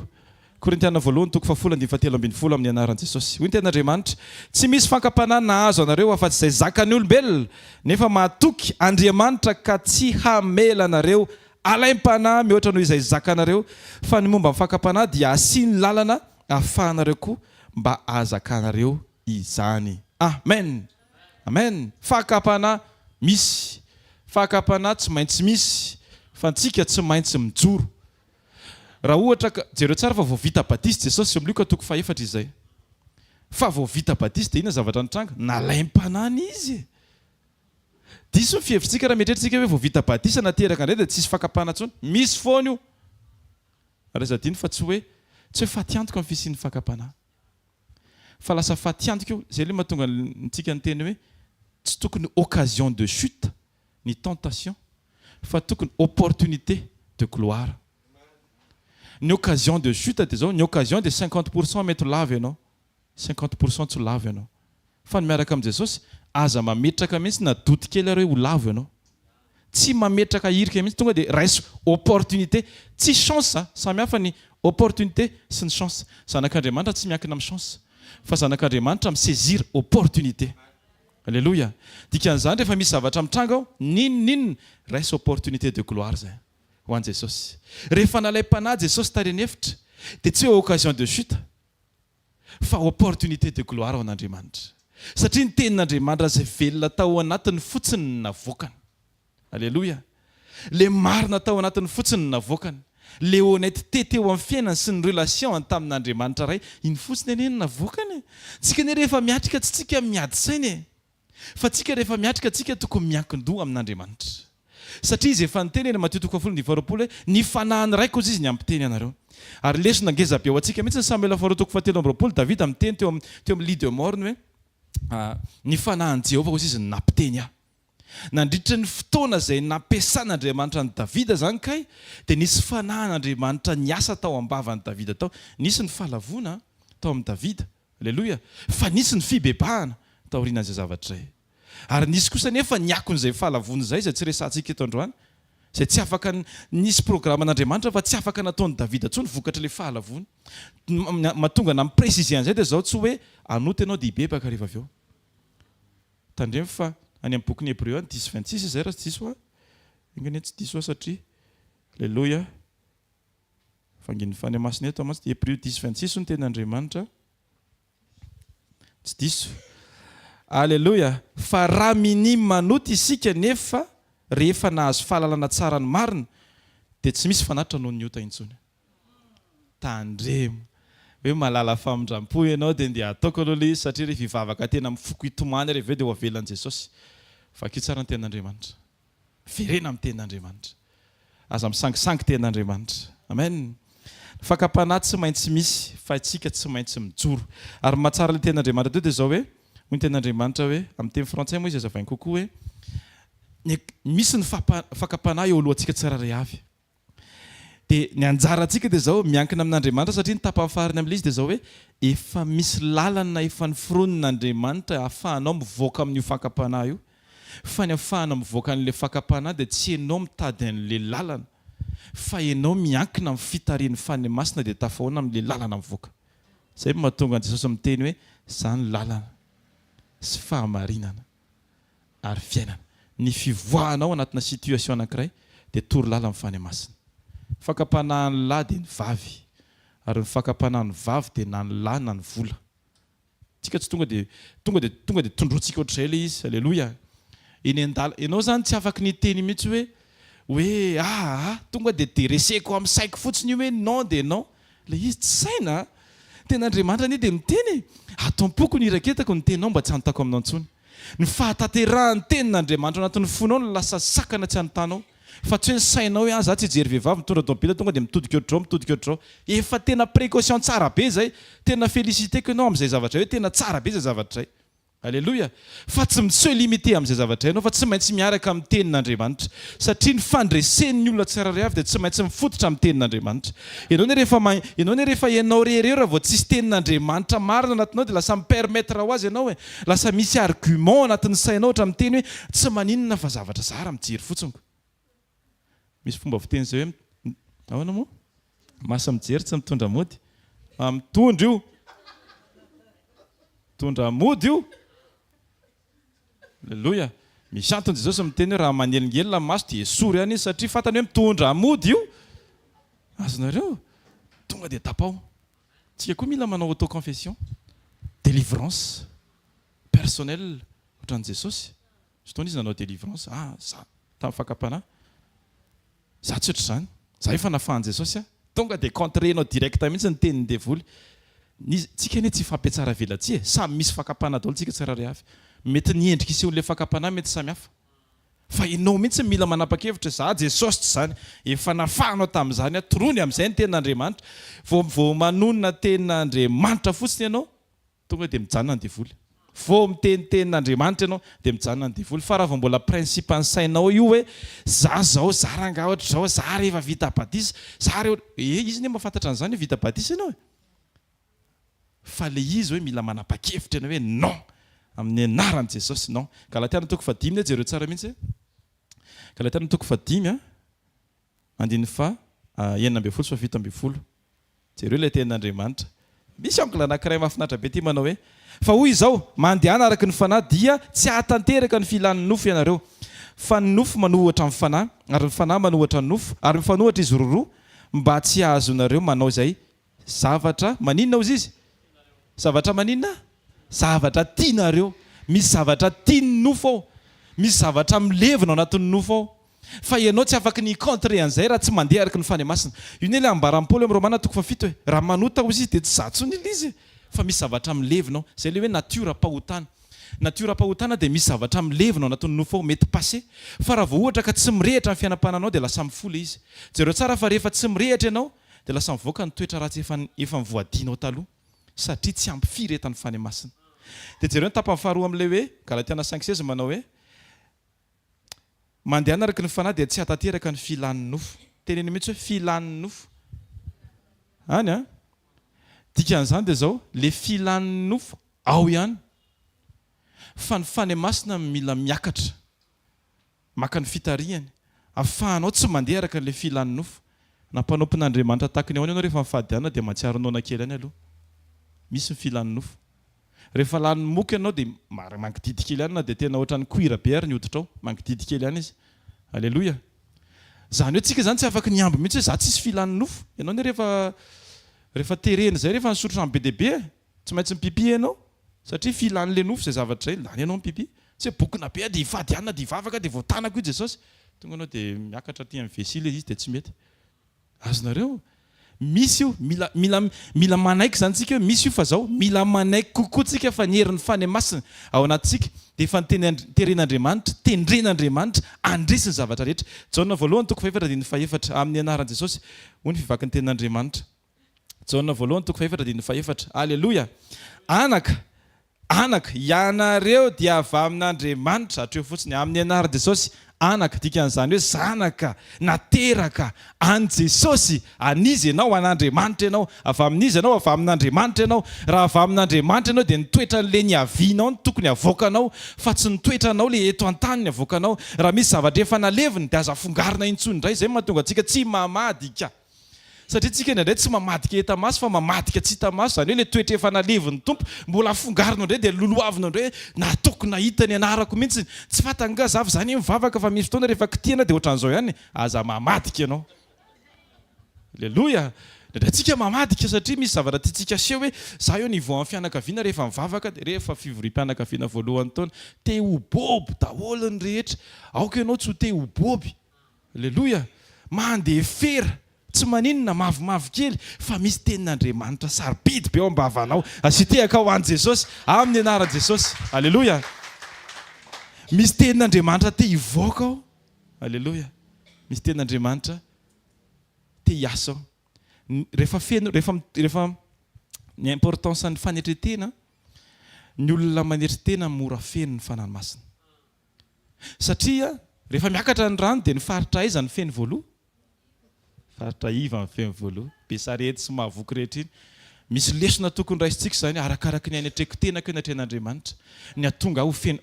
Korintiana voalohany toko 7:17 amin'ny anaran'i Jesosy. Hoy ny ten'Andriamanitra, tsy misy fankapanahy nahazo anareo afa-tsy izay zakan'ny olombelona, nefa mahatoky Andriamanitra ka tsy hamela anareo alaim-panahy mihoatra noho izay zakanareo, fa ny momba ny fankapanahy dia asiany lalana ahafahanareo koa mba ahazakanareo izany. Amen. Amen. Fankapanahy misy. Fankapanahy tsy maintsy misy. Fa antsika tsy maintsy mijoro. Raha ohatra ka jereo tsara fa vao vita batisa Jesosy amin'ny Luka toko 4 izay. Fa vao vita batisa dia inona zavatra nitranga? Nalaim-panahiny izy. Diso ny fihevintsika raha mieritretsika hoe vao vita batisa nateraka indray dia tsisy fankapana intsony. Misy foana io. Raizadiny fa tsy hoe faty antoka amin'ny fisian'ny fankapanahy. Fa lasa faty antoka io. Izay ilay mahatonga antsika ny teny hoe tsy tokony occasion de chute ni tentation, fa tokony opportunité de gloire. Ny occasion de chute dia zao, ny occasion dia 50% mety lava ianao. 50% tsy lava ianao. Fa ny miaraka amin'i Jesosy, aza mametraka mihitsy na doty kely ary hoe ho lava ianao. Tsy mametraka irika mihitsy tonga dia raiso opportunité. Tsy chance, samy hafa ny opportunité sy ny chance. Zanak'Andriamanitra tsy miankina amin'ny chance, fa zanak'Andriamanitra misaisir opportunité. Alléluia. Dikan'izany rehefa misy zavatra mitranga ao, ninona raiso opportunité de gloire zay ho an'i Jesosy. Rehefa nalaim-panahy Jesosy tareny hevitra dia tsy hoe occasion de chute, fa opportunité de gloire ho an'Andriamanitra. Satria ny tenin'Andriamanitra izay velona tao anatiny fotsiny navoakany. Alléluia. Le marina tao anatiny fotsiny navoakany. Le honnêteté teo amin'ny fiainany sy ny relation tamin'Andriamanitra ray, iny fotsiny anie navoakany. Tsika ne rehefa miatrika tsy tsika miady sainy, fa tsika rehefa miatrika tsika tokony miankin-doha amin'Andriamanitra. Satria izy efa niteny eny Matteo 20:20 hoe ny fanahany raiko izy niampiteny anareo. Ary lesona ngeza be ho antsika mihitsy ny Samuel 2:7 Davida miteny teo amin'ny lit de mort hoe ny fanahany Jehovah kosa izy nampiteny aho. Nandritra ny fotoana izay nampiasan'Andriamanitra ny Davida zany kay dia nisy fanahan'Andriamanitra niasa tao am-bavan'i Davida tao. Nisy ny fahalavona tao amin'ny Davida. Alléluia. Fa nisy ny fibebahana tao aorian'izay zavatra izay. Ary nisy kosa nefa niakon'izay fahalavona izay izay tsy resantsika eto androany, izay tsy afaka nisy programan'Andriamanitra fa tsy afaka nataon'i Davida intsony vokatra ilay fahalavona. Mahatonga namipréciser an'izay dia zao tsy hoe anoty ianao dia hibebaka rehefa avy eo. Tandremo fa any amin'ny bokin'ny Hébreu 10:26 izay raha tsy diso a. Ingany tsy diso satria Alléluia. Fangin'ny fany masina eto mantsy Hébreu 10:26 ny tenin'Andriamanitra. Tsy diso. Alléluia. Fa raha minimy manoty isika nefa rehefa nahazo fahalalana tsara ny marina dia tsy misy fanatitra noho ny ota intsony. Tandremo. Hoe malala famindram-po ianao dia ndeha ataoko aloha ilay izy satria rehefa hivavaka tena mifoko hitomany rehefa eo dia ho avelan'i Jesosy. Vakia tsara ny tenin'Andriamanitra. Verena amin'ny tenin'Andriamanitra. Aza misangisangy tenin'Andriamanitra. Amen. Fankapanahy tsy maintsy misy, fa itsika tsy maintsy mijoro. Ary mahatsara ilay tenin'Andriamanitra teo dia zao hoe hoy ny tenin'Andriamanitra hoe amin'ny teny frantsay moa izy azavainy kokoa hoe misy ny fankapanahy eo alohantsika tsiraray avy. Dia ny anjarantsika dia zao miankina amin'Andriamanitra satria ny tapany farany amin'ilay izy dia zao hoe efa misy lalana efa niforonon'Andriamanitra ahafahanao mivoaka amin'io fankapanahy io. Fa ny ahafahanao mivoaka an'ilay fankapanahy dia tsy ianao mitady an'ilay lalana, fa ianao miankina amin'ny fitarian'ny fany masina dia tafahoana amin'ilay lalana mivoaka. Izay mahatonga an'i Jesosy miteny hoe izany lalana sy fahamarinana ary fiainana. Ny fivoahanao anatina situation anankiray dia tory lala amin'ny fany masina. Fankapanahan'ny lahy dia ny vavy, ary ny fankapanahan'ny vavy dia na ny lahy na ny vola. Tsika tsy tonga dia tondroantsika ohatr'izay ilay izy. Alléluia. Eny an-dala ianao zany tsy afaka ny teny mihitsy hoe hoe tonga dia reseko amin'ny saiko fotsiny io hoe non dia non. Ilay izy tsy saina. Ten'Andriamanitra anie dia miteny ataom-poko ny iraketako ny teninao mba tsy hanontako aminao intsony. Ny fahataterahan'ny tenin'Andriamanitra anatin'ny fonao no lasa sakana tsy hanotanao. Fa tsy hoe ny sainao hoe za tsy hijery vehivavy mitondra tômôbila tonga dia mitodika ohatrao. Efa tena précaution tsara be zay. Tena félicité que ianao amin'izay zavatra hoe tena tsara be zay zavatra izay. Alléluia. Fa tsy mitseho limité amin'izay zavatra ianao fa tsy maintsy miaraka amin'ny tenin'Andriamanitra. Satria ny fandresen'ny olona tsirairay avy dia tsy maintsy mifototra amin'ny tenin'Andriamanitra. Ianao ne rehefa ianao reherea raha vao tsisy tenin'Andriamanitra marina anatinao dia lasa mipermettre ho azy ianao hoe lasa misy argument anatin'ny sainao ohatra miteny hoe tsy maninona fa zavatra tsara mijery fotsiny. Misy fomba fiteny zay hoe ahoana moa? Masa mijery tsy mitondra mody. Mitondra io. Mitondra mody io. Alléluia. Misy antony Jesosy miteny hoe raha manelingelina maso dia esory ihany izy satria fantany hoe mitondra mody io. Azonareo tonga dia tapao. Tsika koa mila manao auto-confession. Délivrance personnelle ohatran'i Jesosy. Fotoana izy nanao délivrance. Za tamin'ny fakapanahy. Za tsy ohatr'izany. Za efa nafahan'i Jesosy tonga dia contrenao directa mihitsy ny tenin'ny devoly. Tsika anie tsy fampiatsara velatsia. Samy misy fakapana daholo tsika tsirairay avy. Mety niendrika isehon'ilay fakapana mety samy hafa. Fa ianao mihitsy mila manapa-kevitra za Jesosy tsy izany. Efa nafahanao tamin'izany torony amin'izay ny tenin'Andriamanitra. Vao manonona tenin'Andriamanitra fotsiny ianao tonga dia mijanona ny devoly. Vao miteny tenin'Andriamanitra ianao dia mijanona ny devoly. Fa raha vao mbola principe ny sainao io hoe za zao za rangaha ohatra zao za rehefa vita batisa za izy ne mahafantatra an'izany hoe vita batisa ianao. Fa le izy hoe mila manapa-kevitra ianao hoe non amin'ny anaran'i Jesosy non. Galatiana 5:5 jereo tsara mihitsy. Galatiana 5:5 andiny fa 9:7-7. Jereo ilay tenin'Andriamanitra. Misy ankla anankiray mahafinaritra be ty manao hoe fa hoy izao mandehana araka ny fanahy dia tsy hahatanteraka ny filan'ny nofo ianareo. Fa ny nofo manohatra amin'ny fanahy ary ny fanahy manohatra ny nofo ary mifanohatra izy roa mba tsy ahazonareo manao izay zavatra maninona ozy izy? Zavatra maninona? Zavatra tianareo. Misy zavatra tiany nofo ao. Misy zavatra milevina ao anatin'ny nofo ao. Fa ianao tsy afaka ny contre an'izay raha tsy mandeha araka ny fanahy-masina. Io ne ilay ambaran'ny Paoly amin'ny Romana 7:7 hoe raha manota ozy izy dia tsy zatsony ilay izy. Fa misy zavatra milevina ao. Izay ilay hoe natiora-pahotana. Natiora-pahotana dia misy zavatra milevina ao anatin'ny nofo ao mety passé. Fa raha vao ohatra ka tsy mirehitra ny fiainam-pananao dia lasa mifola izy. Jereo tsara fa rehefa tsy mirehitra ianao dia lasa mivoaka ny toetra ratsy efa mivoadinao taloha. Satria tsy ampy firetan'ny fanahy-masina. Dia jereo ny tapany faharoa amin'ilay hoe Galatiana 5:16 manao hoe mandehana araka ny fanahy dia tsy hatateraka ny filan'ny nofo. Teneny mihitsy hoe filan'ny nofo. Any dikan'izany dia zao le filan'ny nofo ao ihany. Fa ny fanahy-masina mila miakatra maka ny fitarihany ahafahanao tsy mandeha araka n'ilay filan'ny nofo. Nampanompon'Andriamanitra tahaka ny ahoana ianao rehefa mifadiana dia mahatsiaro noana kely any aloha. Misy ny filan'ny nofo. Rehefa lany moky ianao dia mangididy kely ihany na dia tena ohatran'ny cuir be ary ny hoditra ao. Mangididy kely ihany izy. Alléluia. Zany hoe tsika zany tsy afaka niamby mihitsy hoe za tsisy filan'ny nofo. Ianao ne rehefa terena izay rehefa nisotro rano be dia be tsy maintsy mipipi ianao. Satria filan'ilay nofo izay zavatra izay lany ianao mipipi. Tsy hoe bokona be dia hivadiana dia hivavaka dia voatanako io Jesosy. Tonga ianao dia miakatra aty amin'ny vesy ilay izy dia tsy mety. Azonareo? Misy io mila manaiky zany tsika hoe misy io fa zao mila manaiky kokoa tsika fa ny herin'ny fanahy-masina ao anatintsika dia efa teren'Andriamanitra tendren'Andriamanitra andresiny zavatra rehetra. Jaona 1:4 amin'ny anaran'i Jesosy hoy ny fivaky ny tenin'Andriamanitra. Jaona 1:4 Alléluia. Anaka ianareo dia avy amin'Andriamanitra hatreo fotsiny amin'ny anaran'i Jesosy. Anaka dikan'izany hoe zanaka nateraka an' Jesosy anizy ianao an'Andriamanitra ianao avy amin'izy ianao avy amin'Andriamanitra ianao. Raha avy amin'Andriamanitra ianao dia nitoetran'ilay ny havianao no tokony avoakanao fa tsy nitoetranao le eto an-tany ny avoakanao. Raha misy zavatra efa naleviny dia aza fongarina intsony indray izay mahatonga antsika tsy mamadika. Satria tsika indraindray tsy mamadika eta maso fa mamadika tsy hita maso. Zany hoe ilay toetra efa nalevin'ny tompo mbola afongarinao indray dia loloavinao indray hoe natoko nahita ny anarako mihitsy. Tsy fatanga zavy zany mivavaka fa misy fotoana rehefa kitihana dia ohatran'izao ihany aza mamadika ianao. Alleluia. Ndraindraitsika mamadika satria misy zavatra tiatsika aseho hoe za eo nivoa amin'ny fianakaviana rehefa mivavaka dia rehefa fivorim-pianakaviana voalohany taona te ho boby daholo ny rehetra. Aoka ianao tsy ho te ho boby. Alleloia. Mandeha fera, tsy maninona mavomavo kely, fa misy tenin'Andriamanitra sarobidy be ao am-bavanao. Asitehaka ho an'i Jesosy amin'ny anaran'i Jesosy. Alleloia. Misy tenin'Andriamanitra te hivoaka ao. Alleloia. Misy tenin'Andriamanitra te hiasa ao. Rehefa feno, rehefa ny importance ny fanetretena, ny olona manetretena mora feno ny fanahy masina. Satria rehefa miakatra ny rano dia ny faritra aiza ny feno voaloha? Faritra iva ny feno voaloha. Be sarety sy mahavoky rehetra iny. Misy lesona tokony raisitsika izany arakaraka ny anetreko tenako eny atrehan'Andriamanitra. Ny atonga aho feno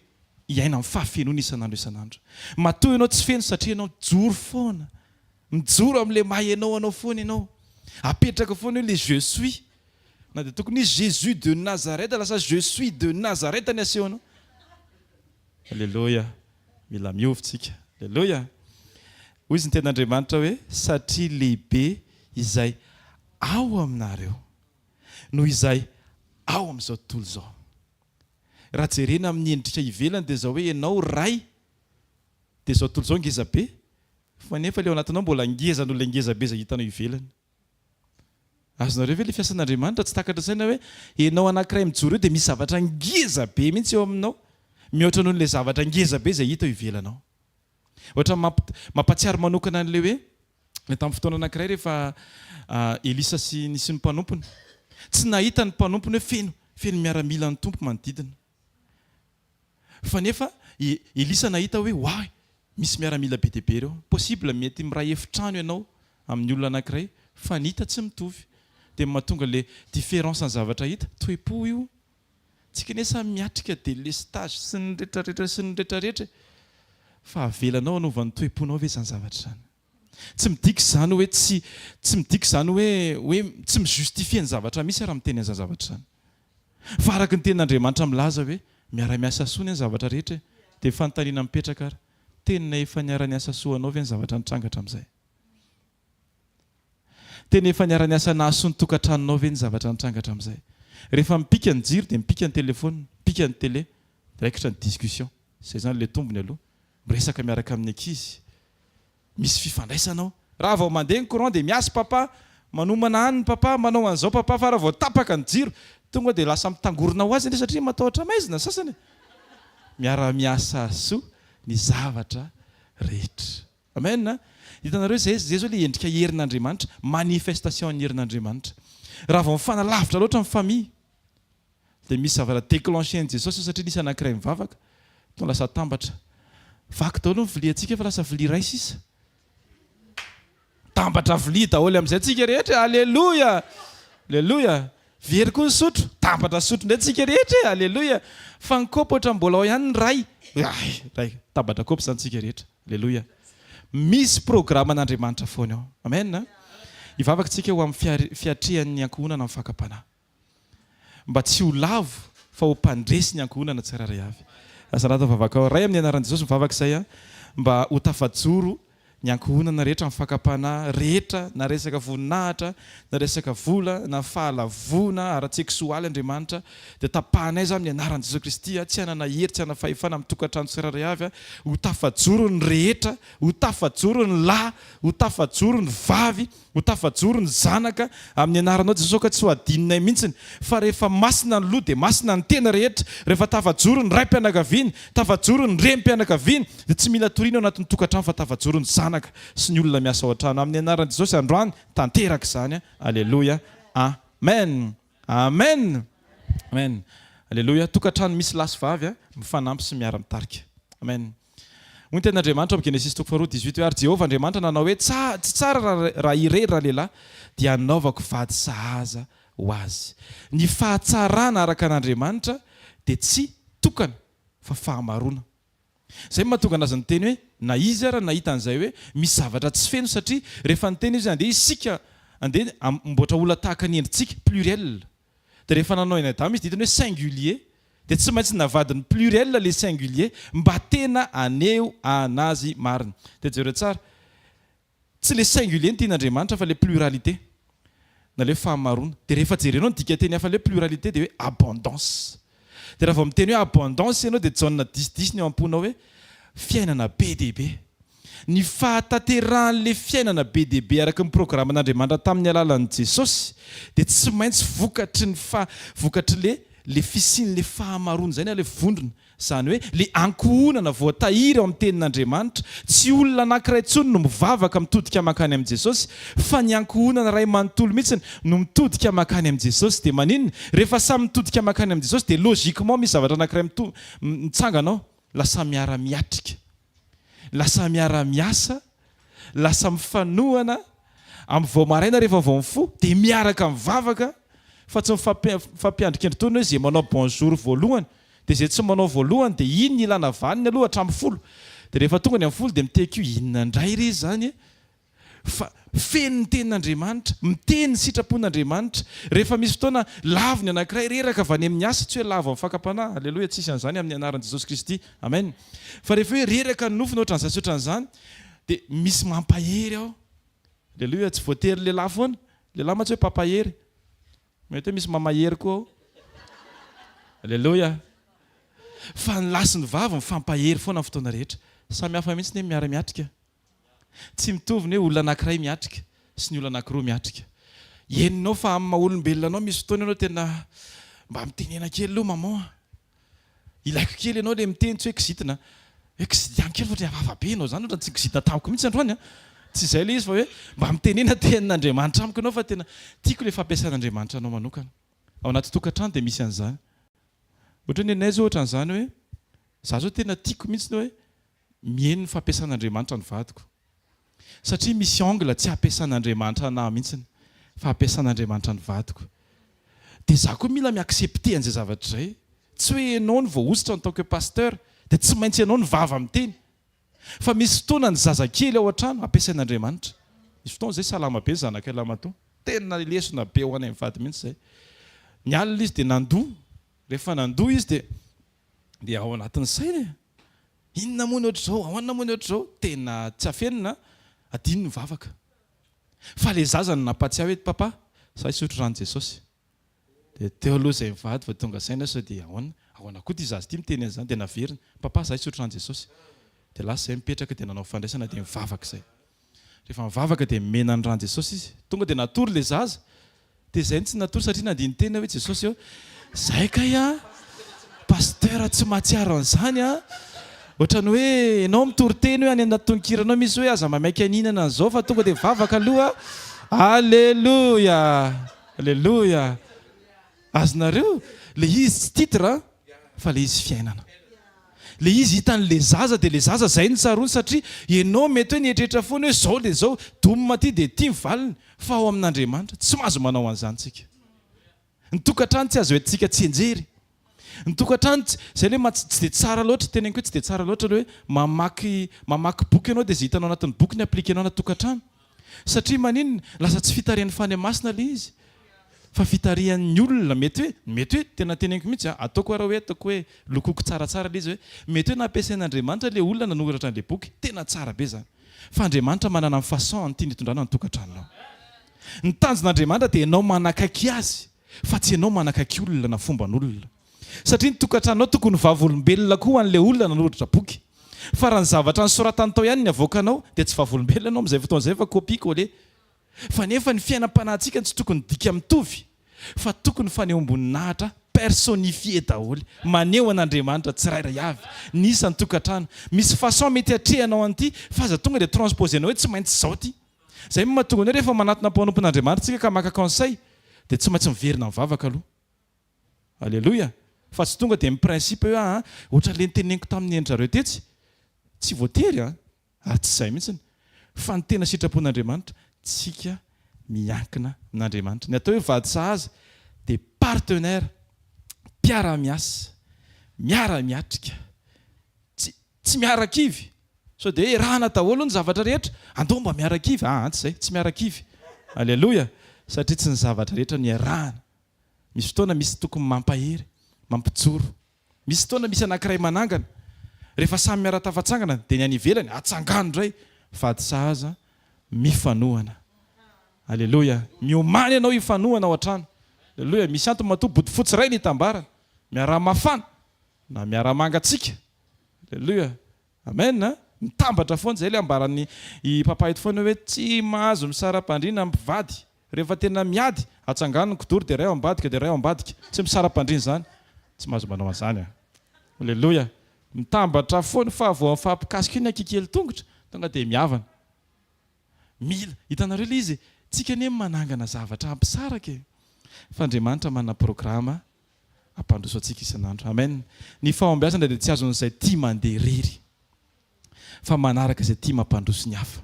iaina amin'ny fahafenona isan'andro isan'andro. Matoa ianao tsy feno satria ianao joro foana. Mijoro amin'ilay mahaenao anao foana ianao. Apetraka foana hoe le je suis. Na dia tokony Jésus de Nazareth lasa je suis de Nazareth ny asehonao. Alléluia. Mila miovitsika. Alléluia. Hoy izy ny ten'Andriamanitra hoe satria lehibe izay ao aminareo noho izay ao amin'izao tontolo izao. Raha jerena amin'ny endrika ivelany dia izao hoe ianao ray dia izao tontolo izao ngeza be, fa nefa ilay ao anatinao mbola ngeza noho ilay ngeza be izay hitanao ivelany. Azonareo ve ilay fiasan'Andriamanitra tsy takatra saina hoe ianao anankiray mijoro eo dia misy zavatra ngeza be mihitsy eo aminao, mihoatra noho ilay zavatra ngeza be izay hita eo ivelanao. Ohatra mampatsiaro manokana an'ilay hoe ny tamin'ny fotoana anankiray rehefa Elisa sy ny mpanompony, tsy nahita ny mpanompony hoe feno miaramila ny tompo manodidina. Fa nefa Elisa nahita hoe waouh, misy miaramila be dia be reo. Possible mety miray efitrano ianao amin'ny olona anankiray fa ny hita tsy mitovy. Dia mahatonga le différence ny zavatra hita. Toe-po io. Tsika ne samy miatrika délestage sy ny rehetrarehetra. Fa avelanao anaovan'ny toe-ponao ve izany zavatra izany. Tsy midika izany hoe tsy midika izany hoe tsy mijustifie ny zavatra misy raha miteny an'izany zavatra izany. Fa araka ny tenin'Andriamanitra milaza hoe miara-miasa soa ny zavatra rehetra dia fanontaniana mipetraka ary tenina efa niara-niasa soa anao ve ny zavatra nitrangatra amin'izay. Tena efa niara-niasa nahasoa ny tokantranonao ve ny zavatra nitrangatra amin'izay. Rehefa mipika ny jiro dia mipika ny telefona, mipika ny télé, raikitra ny discussion. Izay zany ilay tombony aloha. Miresaka miaraka amin'ny ankizy. Misy fifandraisanao. Raha vao mandeha ny courant dia miasa papa, manomana any papa, manao an'izao papa, fa raha vao tapaka ny jiro, tonga dia lasa mitangorona ho azy ilay satria matahotra maizina sasany. Miara-miasa soa ny zavatra rehetra. Amen. Hitanareo zay zao ilay endrika herin'Andriamanitra, manifestation ny herin'Andriamanitra. Raha vao mifanalavitra loatra amin'ny famille dia misy zavatra déclenché ny Jesosy satria nisy anankiray mivavaka, tonga lasa tambatra. Vaky daholo ny vilia antsika fa lasa vilia ray sisa. Tambatra vilia daholo amin'izay antsika rehetra. Alléluia. Alléluia. Very koa ny sotro, tambatra sotro indray antsika rehetra. Alléluia. Fa ny kaopy ohatra mbola ao ihany ny ray. Ray, tambatra kaopy izany antsika rehetra. Alléluia. Misy programan'Andriamanitra foana ao. Amen. Hivavaka antsika ho amin'ny fiatrehan'ny ankohonana amin'ny fakapanahy. Mba tsy ho lavo fa ho mpandresy ny ankohonana tsiraray avy. Asarata vavaka ao ray amin'ny anaran'i Jesosy mivavaka izay mba ho tafajoro ny ankohonana rehetra amin'ny fakapanahy rehetra, na resaka voninahitra, na resaka vola, na fahalavona ara-tseksoaly Andriamanitra dia tapahanay za amin'ny anaran'i Jesosy Kristy, tsy hanana hery, tsy hanana fahefana amin'ny tokantrano tsiraray avy, ho tafajoro ny rehetra, ho tafajoro ny lahy, ho tafajoro ny vavy, ho tafajoro ny zanaka amin'ny anaranao Jesosy, ka tsy ho adinonay mihitsiny. Fa rehefa masina ny loha dia masina ny tena rehetra. Rehefa tafajoro ny raim-pianakaviany, tafajoro ny rem-pianakaviany dia tsy mila toriana ao anatin'ny tokantrano fa tafajoro ny zanaka sy ny olona miasa ao an-trano. Amin'ny anaran'i Jesosy androany tanteraka izany. Alléluia. Amen. Amen. Amen. Alléluia. Tokantrano misy lahy sy vavy mifanampy sy miara-mitarika. Amen. Hoy ny tenin'Andriamanitra amin'ny Genesis 18 hoe ary Jehovah Andriamanitra nanao hoe tsy tsara raha irery raha lehilahy dia anaovako vady sahaza ho azy. Ny fahatsarana araka an'Andriamanitra dia tsy tokana fa fahamaroana. Izay mahatonga anazy ny teny hoe na izy ara nahita an'izay hoe misy zavatra tsy feno satria rehefa niteny izy andeha isika andeha mboatra olona tahaka ny endritsika pluriel. Dia rehefa nanao eny Adama izy ditany hoe singulier dia tsy maintsy navadiny pluriel le singulier mba tena aneo anazy marina. Dia jereo tsara, tsy le singulier ny tian'Andriamanitra fa le pluralité na le fahamaroana. Dia rehefa jerenao ny dika teny hafa le pluralité dia hoe abondance. Dia raha vao miteny hoe abondance ianao dia Jaona 10:10 ny ao am-ponao hoe fiainana be dia be. ny fahatanteran'le fiainana be deaibe araka ny programan'Andriamanitra tamin'ny alalan'i Jesosy dia tsy maintsy vokatry le fisian'le fahamarona zay le vondrona, izany hoe le ankohonana voatahiry ao amin'ny tenin'Andriamanitra. Tsy olona anankiray intsony no mivavaka mitodika makany amin'ny Jesosy, fa ny ankohonana ray manontolo mihitsy no mitodika makany amin'ny Jesosy. Dia maninona? Rehefa samy mitodika makany amin'ny Jesosy dia logiquement misy zavatra anankiray mitsangana ao, lasa miara-miatrika, lasa miara-miasa, lasa mifanohana amin'ny vao maraina rehefa vao mifo dia miaraka mivavaka. Fa tsy mifampiandrikendry tony hoe zay manao bonjour voalohany dia zay tsy manao voalohany dia iny ny ilana vaniny aloha hatramin'ny folo. Dia rehefa tonga ny amin'ny folo dia miteko inona indray ry zany fa feno ny tenin'Andriamanitra, miteny sitrapon'Andriamanitra. Rehefa misy fotoana laviny anankiray reraka avy any amin'ny asa, tsy hoe lavo amin'ny fakapanahy, alleloia, tsisy an'izany amin'ny anaran'i Jesosy Kristy, amen. Fa rehefa hoe reraka ny nofiny ohatran'izay sy ohatran'izany dia misy mampahery ao, alleloia, tsy voatery lehilahy foana, lehilahy ma tsy hoe pampahery, mety hoe misy mamahery koa ao, alleloia. Fa ny lasy ny vavy mifampahery foana amin'ny fotoana rehetra, samy hafa mihitsy ny miara-miatrika. Tsy mitovy ny hoe olona anankiray miatrika sy ny olona anankiroa miatrika. Heninao fa amin'ny maha-olombelona anao misy fotoana ianao tena mba mitenena kely aloha maman, ilaiko kely ianao le miteny tsy hoe kizitina, hoe kizidiany kely fa avabe ianao zany ohatra tsy kizidina tamiko mihitsy androany. Tsy izay le izy fa hoe mba mitenena tenin'Andriamanitra amiko ianao fa tena tiako le fampiasan'Andriamanitra anao manokana. Ao anaty tokantrano dia misy an'izany. Ohatra ny anay zao ohatran'izany hoe za zao tena tiako mihitsy hoe mihaino ny fampiasan'Andriamanitra ny vadiko. Satria misy angle tsy hampiasan'Andriamanitra anahy mihitsy fa hampiasan'Andriamanitra ny vadiko. Dia za koa mila miaccepter an'izay zavatra izay. Tsy hoe ianao no voahositra en tant que pasteur dia tsy maintsy ianao ny vava miteny. Fa misy fotoana ny zazakely ao an-trano ampiasain'Andriamanitra. Misy fotoana izay salama be zanakay lamatoa, tena lesona be ho any amin'ny vady mihitsy izay. Ny alina izy dia nandoa. Rehefa nandoa izy dia ao anatin'ny sainy, inona moa ny ohatr'izao, ahoana moa ny ohatr'izao, tena tsy afenina, adino ny vavaka. Fa le zaza no nampatsiahy hoe papa, za hisotro rano Jesosy. Dia teo aloha izay mivady fa tonga saina sao dia ahoana koa ty zaza ty miteny an'izany dia naverina, papa za hisotro rano Jesosy. Dia lasa izay mipetraka dia nanao fandraisana dia mivavaka izay. Rehefa mivavaka dia mena ny rano Jesosy izy. Tonga dia natory le zaza. Dia izay tsy natory satria nandiny tena hoe Jesosy eo, zay kay pasteur tsy mahatsiaro an'izany ohatrany hoe ianao mitory teny hoe any anaty tonkiranao misy hoe aza mamaika aninana an'izao fa tonga dia mivavaka aloha. Alleluia, alleluia. Azonareo le izy tsy titre fa le izy fiainana. Le izy hitan'le zaza dia le zaza zay ny tsarony satria ianao mety hoe nietrehitra foana hoe zao le zao domina ty dia tia mivaliny, fa ao amin'Andriamanitra tsy mahazo manao an'izany tsika. Ny tokantrano tsy azo hoentsika tsy enjery. Ny tokantrano zay le tsy dia tsara loatra, teneniko hoe tsy dia tsara loatra hoe mamaky boky ianao dia zay hitanao anatin'ny boky ny aplikenao anaty tokantrano. Satria maninona lasa tsy fitarihan'ny fany masina le izy, fa fitarihan'ny olona. Mety hoe tena teneniko mihitsy ataoko raha hoe ataoko hoe lokoko tsaratsara le izy hoe mety hoe nampiasain'Andriamanitra le olona nanoratra an'le boky tena tsara be zany. Fa Andriamanitra manana ny façon ny tiany hitondrana ny tokantranonao. Ny tanjon'Andriamanitra dia ianao manakaiky azy fa tsy ianao manakaiky olona na fomban'olona. Satria ny tokantranonao tokony vavolombelona koa an'le olona nanoratra boky. Fa raha ny zavatra nosoratany tao ihany ny avoakanao dia tsy vavolombelona anao amin'izay fotoana izay fa copie collé. Fa nefa ny fiainam-panahintsika tsy tokony dika mitovy fa tokony fanehoam-boninahitra personifié daholo, maneho an'Andriamanitra tsirairay avy. Nisy ny tokantrano misy façon mety hatrehanao an'ity fa aza tonga dia transposenao hoe tsy maintsy zao ty. Izay mahatonga ny rehefa manatona mpanompon'Andriamanitra tsika ka maka conseil dia tsy maintsy miverina mivavaka aloha. Alleluia. Fa tsy tonga dia miprincipe hoe ohatra le niteneniko tamin'ny endrareo tetsy tsy voatery tsy izay mihitsy. Fa ny tena sitrapon'Andriamanitra tsika miankina n'Andriamanitra. Ny atao hoe vady sahaza dia partenaire, mpiara-miasa, miara-miatrika, tsy miara-kivy. So dia rahana daholo ny zavatra rehetra andao mba miara-kivy. Tsy izay, tsy miara-kivy. Alleluia. Satria tsy ny zavatra rehetra ny arahana. Misy fotoana misy tokony mampahery, mampijoro. Misy fotoana misy anankiray manangana. Rehefa samy miara-tafatsangana dia ny any ivelany atsangano indray. Vady sahaza mifanohana. Alleluia. Miomany ianao hifanohana ao an-trano. Alleluia. Misy antony matoa body fotsy iray ny hitambarana. Miara-mafana na miara-mangatsika. Alleluia. Amen. mitambatra foana zay le ambarany i papahito foana hoe tsy mahazo misara-pandriana mpivady rehefa tena miady atsanganony kodory dia ray ao ambadika dia ray ao ambadika tsy misara-pandriana zany tsy mahazo manao an'izany alleloia mitambatra foana fa vao fampikasika iny akikely tongotra tonga dia miavana mila hitanareo le izy tsika anie manangana zavatra ampisaraka fa Andriamanitra manana programa ampandroso antsika isan'andro amen ny fahombiazana dia tsy azon'izay tia mandeha rery fa manaraka izay tia mampandroso ny hafa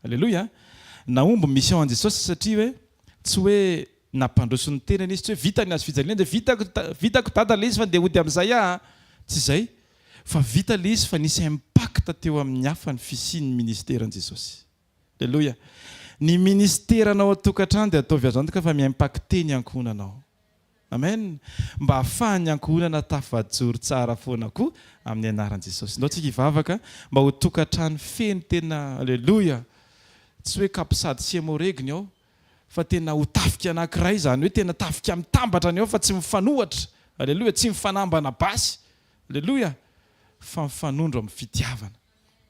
alleloia naomby mission an'i Jesosy satria hoe tsy hoe nampandroso ny tenany izy tsy hoe vita ny azo fijaliana dia vitako dada le izy fa ndeha hody amin'izay tsy izay fa vita le izy fa nisy impacta teo amin'ny hafa ny fisian'ny ministeran'i Jesosy alleloia ny ministeranao atokantrano dia ataovy azo antoka fa miimpacte ny ankohonanao amen mba ahafahany ankohonana tafajoro tsara foana koa amin'ny anaran'i Jesosy ndao tsika hivavaka mba ho tokantrano feno tena alleloia tsy hoe kapisady sy amoreginy ao fa tena ho tafika anankiray zany hoe tena tafika mitambatra ny ao fa tsy mifanohatra alleloia tsy mifanambana basy alleloia fa mifanondro amin'ny fitiavana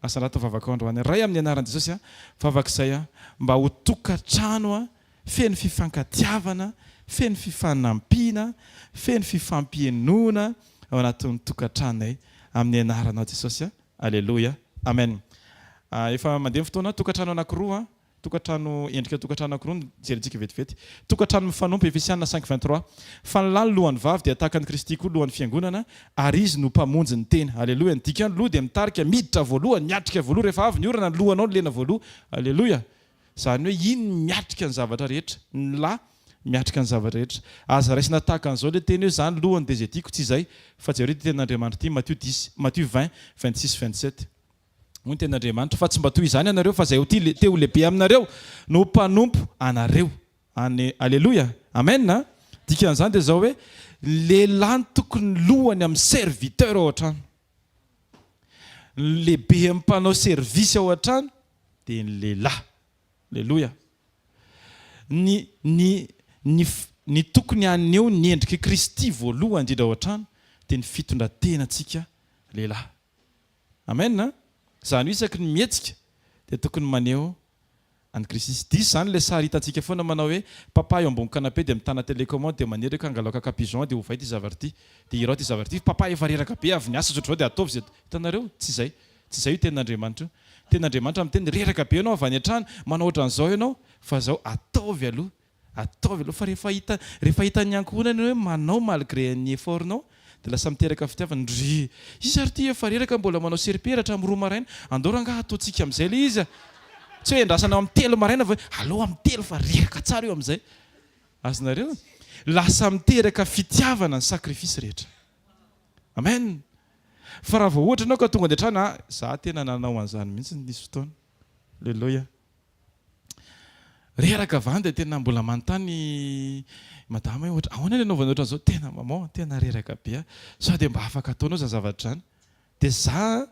asan'rato vavaka androany ray amin'ny anaran'i Jesosy vavak'izay mba ho tokantrano feno fifankatiavana feno fifanampiana feno fifampienona ao anatin'ny tokantranonay amin'ny anaranao Jesosy alleloia amen efa mandeha fotoana tokantrano anankiroa tokantrano endrika tokantrano anankiroa jerentsika vetivety tokantrano mifanompo Efesiana 5:23 fa ny lahy lohan'ny vavy dia tahaka ny Kristy koa lohan'ny fiangonana ary izy no mpamonjy ny tena alleloia ny dikany loha dia mitarika miditra voalohany miatrika voaloha rehefa avy ny orana ny lohanao ny lena voaloha alleloia zany hoe iny miatrika ny zavatra rehetra ny lahy miatrika ny zavatra rehetra aza raisina tahaka an'izao le teny hoe zany lohany dia zay tiako tsy izay fa jereo ty ten'Andriamanitra ty Matthieu 20:26-27 ny ten'Andriamanitra fa tsy mba toy izany anareo fa zay ho teo lehibe aminareo no mpanompo anareo alleloia amen dikan'izany dia zao hoe lehilahy tokony lohany amin'ny serviteur ao an-trano ny lehibe amin'ny mpanao servisy ao an-trano dia ny lehilahy alleloia ny tokony aneo ny endrika Kristy voalohany indrindra ao an-trano dia ny fitondrantenantsika lehilahy amen zany ho isaky ny mihetsika dia tokony maneho any Kristy diso zany le sary hitantsika foana manao hoe papa eo ambony canapé dia mitana télécommande dia maneraka angalaoka capigeon dia hovay ty zavatra ty dia irao ty zavatra ty papa efa reraka be avy niasa ohatrao dia ataovy zay hitanareo tsy izay io ten'Andriamanitra ten'Andriamanitra amin'ny teny reraka be ianao avy any an-trano manao ohatran'izao ianao fa zao ataovy aloha fa rehefa hitan'ny ankohonany hoe manao malgré ny effortnao dia lasa miteraka fitiavana ndry izy ary ty efa reraka mbola manao seriperatra amin'ny 2 maraina andao rangaha ataontsika amin'izay le izy tsy hoe endrasanao amin'ny 3 maraina fa aloha amin'ny 3 fa reraka tsara eo amin'izay azonareo lasa miteraka fitiavana ny sakrifisy rehetra amen fa raha vao ohatra anao ka tonga an-deatrana za tena nanao an'izany mihitsy nisy fotoana alleloia reraka vany dia tena mbola manontany madama hoe ohatra ahoana ny anaovana ohatran'izao tena maman tena reraka be sao dia mba afaka ataonao zany zavatra zany dia za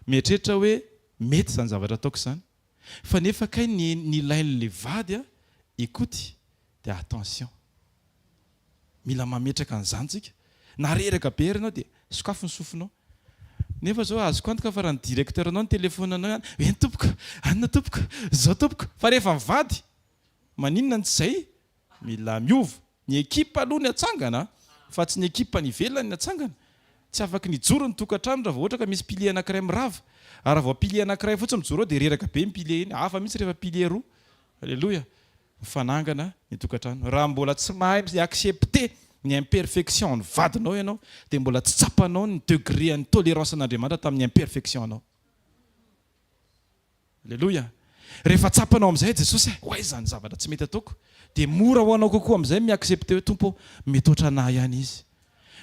mieritreritra hoe mety zany zavatra ataoko izany fa nefa kay ny ilain'le vady écoute dia attention mila mametraka an'izany tsika na reraka be ary anao dia sokafo ny sofinao nefa zao azoko antoka fa raha ny directeur anao ny telefonanao hoe ny tompoko anona tompoko zao tompoko fa rehefa mivady maninona ny tsy izay mila miova ny ekipa aloha ny atsangana fa tsy ny ekipa ny ivelany ny atsangana tsy afaka nijoro ny tokantrano raha vao ohatra ka misy pilier anankiray mirava ary raha vao pilier anankiray fotsiny mijoro ao dia reraka be ny pilier iny hafa mihitsy rehefa pilier roa alleloia mifanangana ny tokantrano raha mbola tsy mahay accepter ny imperfection ny vadinao ianao dia mbola tsy tsapanao ny degré ny tolérance an'Andriamanitra tamin'ny imperfection anao alleloia rehefa tsapanao amin'izay Jesosy hoay zany zavatra tsy mety ataoko dia mora ho anao kokoa amin'izay miaccepter hoe tompo mety oatra nahy ihany izy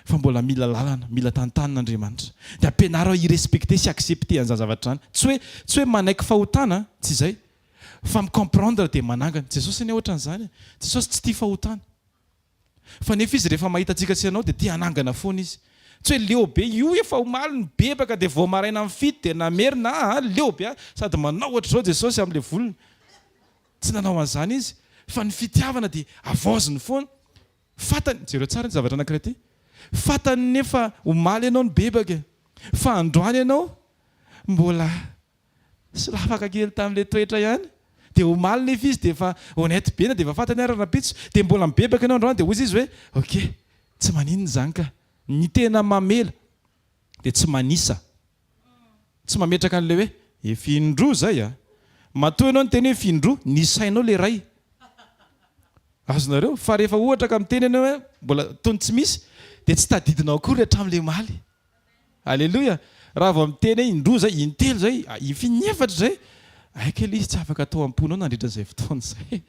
fa mbola mila lalana mila tantanin'Andriamanitra dia ampianarao irespecter sy accepter an'izany zavatra zany tsy hoe manaiky fahotana tsy izay fa micomprendre dia manangana Jesosy ny ohatran'izany Jesosy tsy tia fahotana fa nefa izy rehefa mahita antsika tsy anao dia tia hanangana foana izy tsy hoe leo be io efa omaly ny bebaka dia vao maraina amin'ny fito dia namerina leo be sady manao ohatr'izao Jesosy amin'ilay volony tsy nanao an'izany izy fa ny fitiavana dia avaoziny foana fatany jereo tsara ny zavatra anankiray ty fatany nefa omaly ianao ny bebaka fa androany ianao mbola solafaka kely tamin'ilay toetra ihany dia ho maly nefa izy dia efa honnête be na dia efa fantany arana pitso dia mbola mibebaka ianao androany dia hozy izy hoe ok tsy maninona zany ka ny tena mamela dia tsy manisa tsy mametraka an'ilay hoe efindro zay a matoa ianao ny teny hoe findro nisainao le ray azonareo fa rehefa ohatra ka miteny ianao hoe mbola tony tsy misy dia tsy tadidinao akory hatramin'ilay maly alleloia raha vao miteny hoe indro zay intelo zay ifinefatra zay aika ilay izy tsy afaka atao am-ponao nandritra izay fotoana zay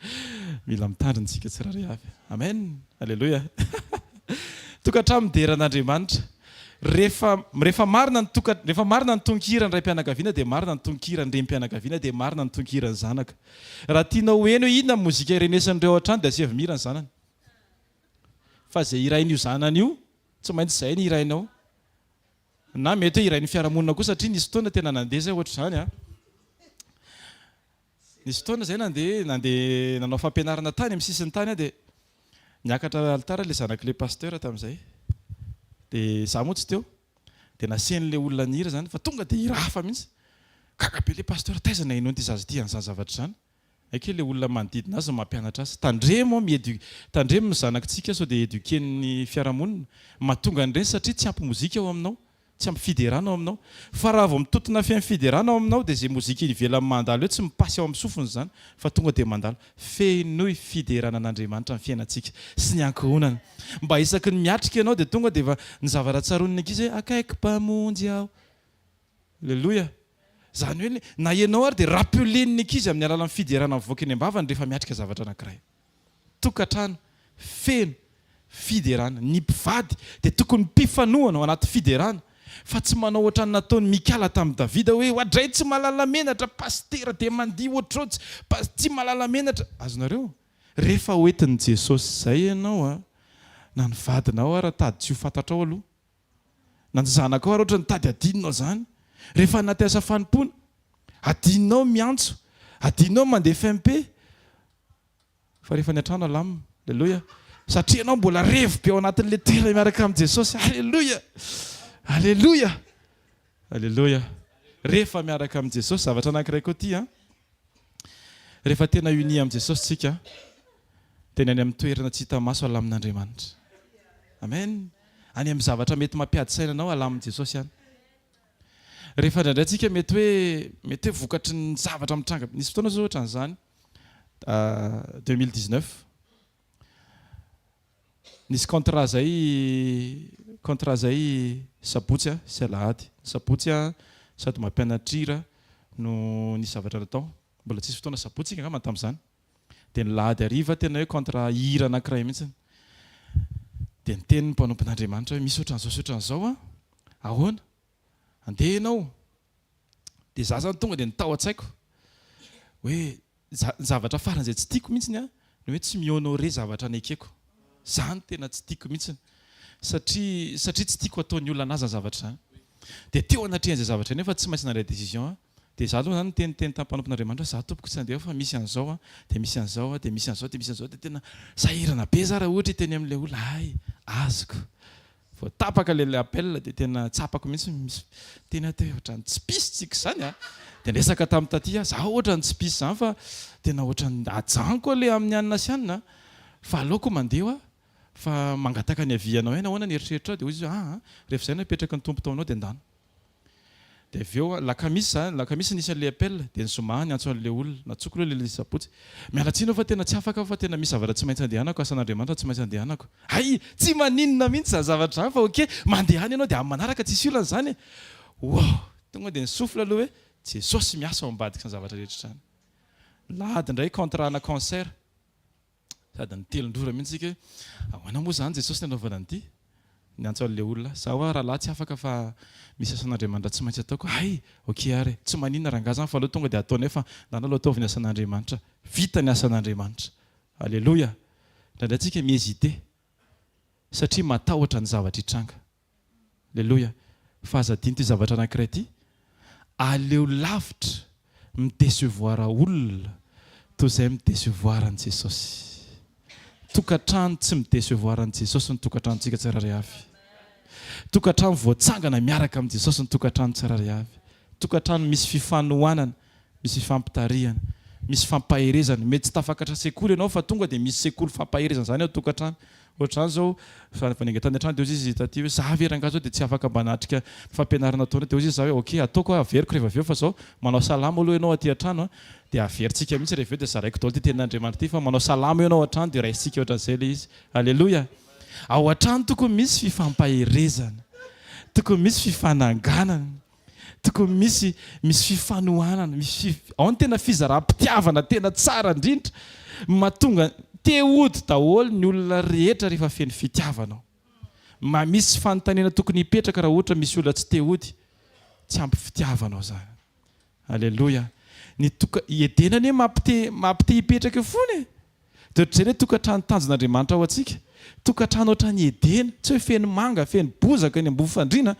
mila mitandrintsika tsirairay avy amen alleloia tokantrano mideran'Andriamanitra rehefa marina ny tonkira ny ray mpianakaviana dia marina ny tonkira ny rem-pianakaviana dia marina ny tonkira ny zanaka raha tianao heno inona mozika irenesan'ireo an-trano dia asia mira ny zanany fa zay irain'io zanany io tsy maintsy zay ny irainao na mety hoe irain'ny fiarahamonina koa satria nisy fotoana tena nandeha zay ohatra zany a nisy fotoana zay nandeha nanao fampianarana tany amin'ny sisiny tany a dia niakatra altara le zanak'ilay pasteur tamin'izay dia za moa tsy teo dia nasen'ilay olona nihira zany fa tonga dia irafa mihitsy kakabe le pasteur taizana ino ty zazy ty an'izany zavatra zany ake le olona manodidina azy mampianatra azy tandremo ny zanakitsika sao dia éduquen'ny fiarahamonina mahatonga an'ireny satria tsy ampy mozika ao aminao tsy ampy fiderana ao aminao fa raha vao mitotona fiain'ny fiderana ao aminao dia zay mozika ivelany mandalo hoe tsy mipasy ao amin'ny sofiny zany fa tonga dia mandalo fenoy fiderana an'Andriamanitra amin'ny fiainantsika sy ny ankohonana mba isaky ny miatrika ianao dia tonga dia ny zavatra tsaron'ny ankizy hoe akaiky mpamonjy aho alleloia zany hoe na ianao ary dia rappelen'ny ankizy amin'ny alalan'ny fiderana mivoaka eny ambavany rehefa miatrika zavatra anankiray tokantrano feno fiderana ny mpivady dia tokony mpifanohana ao anaty fiderana fa tsy manao ohatrany nataony Mikala tamin'ny Davida hoe oadray tsy malala menatra pastera dia mandihy ohatrao tsy malala menatra azonareo rehefa hoentin'i Jesosy zay ianao a na ny vadinao ary tady tsy ho fantatrao aloha na ny zanakao ary ohatra ny tady adinonao zany rehefa naty asa fanompona adinonao miantso adinonao mandeha FMP fa rehefa ny antrano alamina alleloia satria ianao mbola revo-be ao anatin'ilay toerana miaraka amin'i Jesosy alleloia alleloia alleloia rehefa miaraka amin'i Jesosy zavatra anankiray koa ty a rehefa tena uni amin'i Jesosy tsika tena any amin'ny toerana tsy hita maso alamin'Andriamanitra amen any amin'ny zavatra mety mampiady sainanao alamin'i Jesosy ihany rehefa indraindray tsika mety hoe vokatry ny zavatra mitranga nisy fotoana zao ohatra n'izany 2019 nisy contrat zay sabotsy a sy alahady sabotsy a sady mampianatrira no nisy zavatra natao mbola tsisy fotoana sabotsy ika angamba tamin'izany dia ny lahady ariva tena hoe contrat hira anankiray mihitsy dia ny tenin'ny mpanompon'Andriamanitra hoe misy ohatran'izao a ahoana andeha ianao dia za zany tonga dia nitao an-tsaiko hoe zavatra farany izay tsy tiako mihitsiny a no hoe tsy mi-honore zavatra anekeko zany tena tsy tiako mihitsiny satria tsy tiako ataon'ny olona anazy ny zavatra zany dia teo anatrehan'izay zavatra nefa tsy maintsy nandray décision a dia za aloha zany teniteny tamin'ny mpanompon'Andriamanitra za tompoko tsy andeha fa misy an'izao a dia misy an'izao a dia misy an'izao dia misy an'izao dia tena sahirana be za raha ohatra teny amin'ilay olona ay azoko vao tapaka le appel dia tena tsapako mihitsy tena teo ohatrany tsy pisitsika zany a dia resaka tamin'ny taty a za ohatrany tsy pisy zany fa tena ohatrany ajanko le amin'ny anina sy anina fa aleoko mandeha fa mangataka ny avianao ena ahoana ny eritreritra dia izy rehefa izay napetraka ny tompo taonao dia andano dia avy eo lakamisy nisy an'ilay appel dia ny zoma ny antso an'ilay olona natsoko loha le sabotsy mialatsina fa tena tsy afaka fa tena misy zavatra tsy maintsy andehanako asan'Andriamanitra tsy maintsy andehanako ay tsy maninona mihitsy zany zavatra zany fa oke mandehany ianao dia amin'ny manaraka tsisy olana zany wow tonga dia nisofla aloha hoe Jesosy miasa ao ambadika ny zavatra rehetra zany lahady indray contrat na concert sady ny telondrora mihitsy sika ahoana moa zany Jesosy nanaovana an'ity ny antso an'ilay olona za hoa raha lahy tsy afaka fa misy asan'Andriamanitra tsy maintsy ataoko ay ok ary tsy maninona rangaha zany fa aloha tonga dia ataony fa nanalo ataovy ny asan'Andriamanitra vita ny asan'Andriamanitra alleloia ndraindray tsika mihezite satria matahotra ny zavatra hitranga alleloia fa azadiny ty zavatra anankiray ty aleo lavitra midecevoir olona toy izay midecevoir an' Jesosy tokantrano tsy midecevoir an' Jesosy ny tokantranontsika tsiraray avy tokantrano voatsangana miaraka amin'i Jesosy ny tokantrano tsiraray avy tokantrano misy fifanohanana, misy fifampitariana, misy fampaherezana. Mety tsy tafakatra sekoly ianao fa tonga dia misy sekoly fampaherezana zany ao tokantrano. Ohatrany zao fanenga tany an-trano dia ozy izy taty hoe za verangahy zao dia tsy afaka mba natrika fampianarana ataona dia ozy izy za hoe ok ataoko averiko rehefa aveo fa zao manao salama aloha ianao aty an-trano dia averintsika mihitsy rehefa aveo dia zaraiko daholo ty tenin'Andriamanitra ty fa manao salama ianao an-trano dia raisitsika ohatran'izay le izy. Alleloia. Ao an-trano tokony misy fifampaherezana, tokony misy fifananganana, tokony misy fifanohanana, ao ny tena fizaram-pitiavana tena tsara indrindra mahatonga te ody daholo ny olona rehetra rehefa feno fitiavanao. Misy fanontaniana tokony hipetraka raha ohatra misy olona tsy te ody, tsy ampy fitiavanao zany. Alleloia. Ny edenany mampite hipetraka eo foana. Dia ohatr'izay hoe tokantrano tanjon'Andriamanitra ao antsika. Tokantrano ohatran'ny Edena, tsy hoe feno manga, feno bozaka ny ambony fandriana,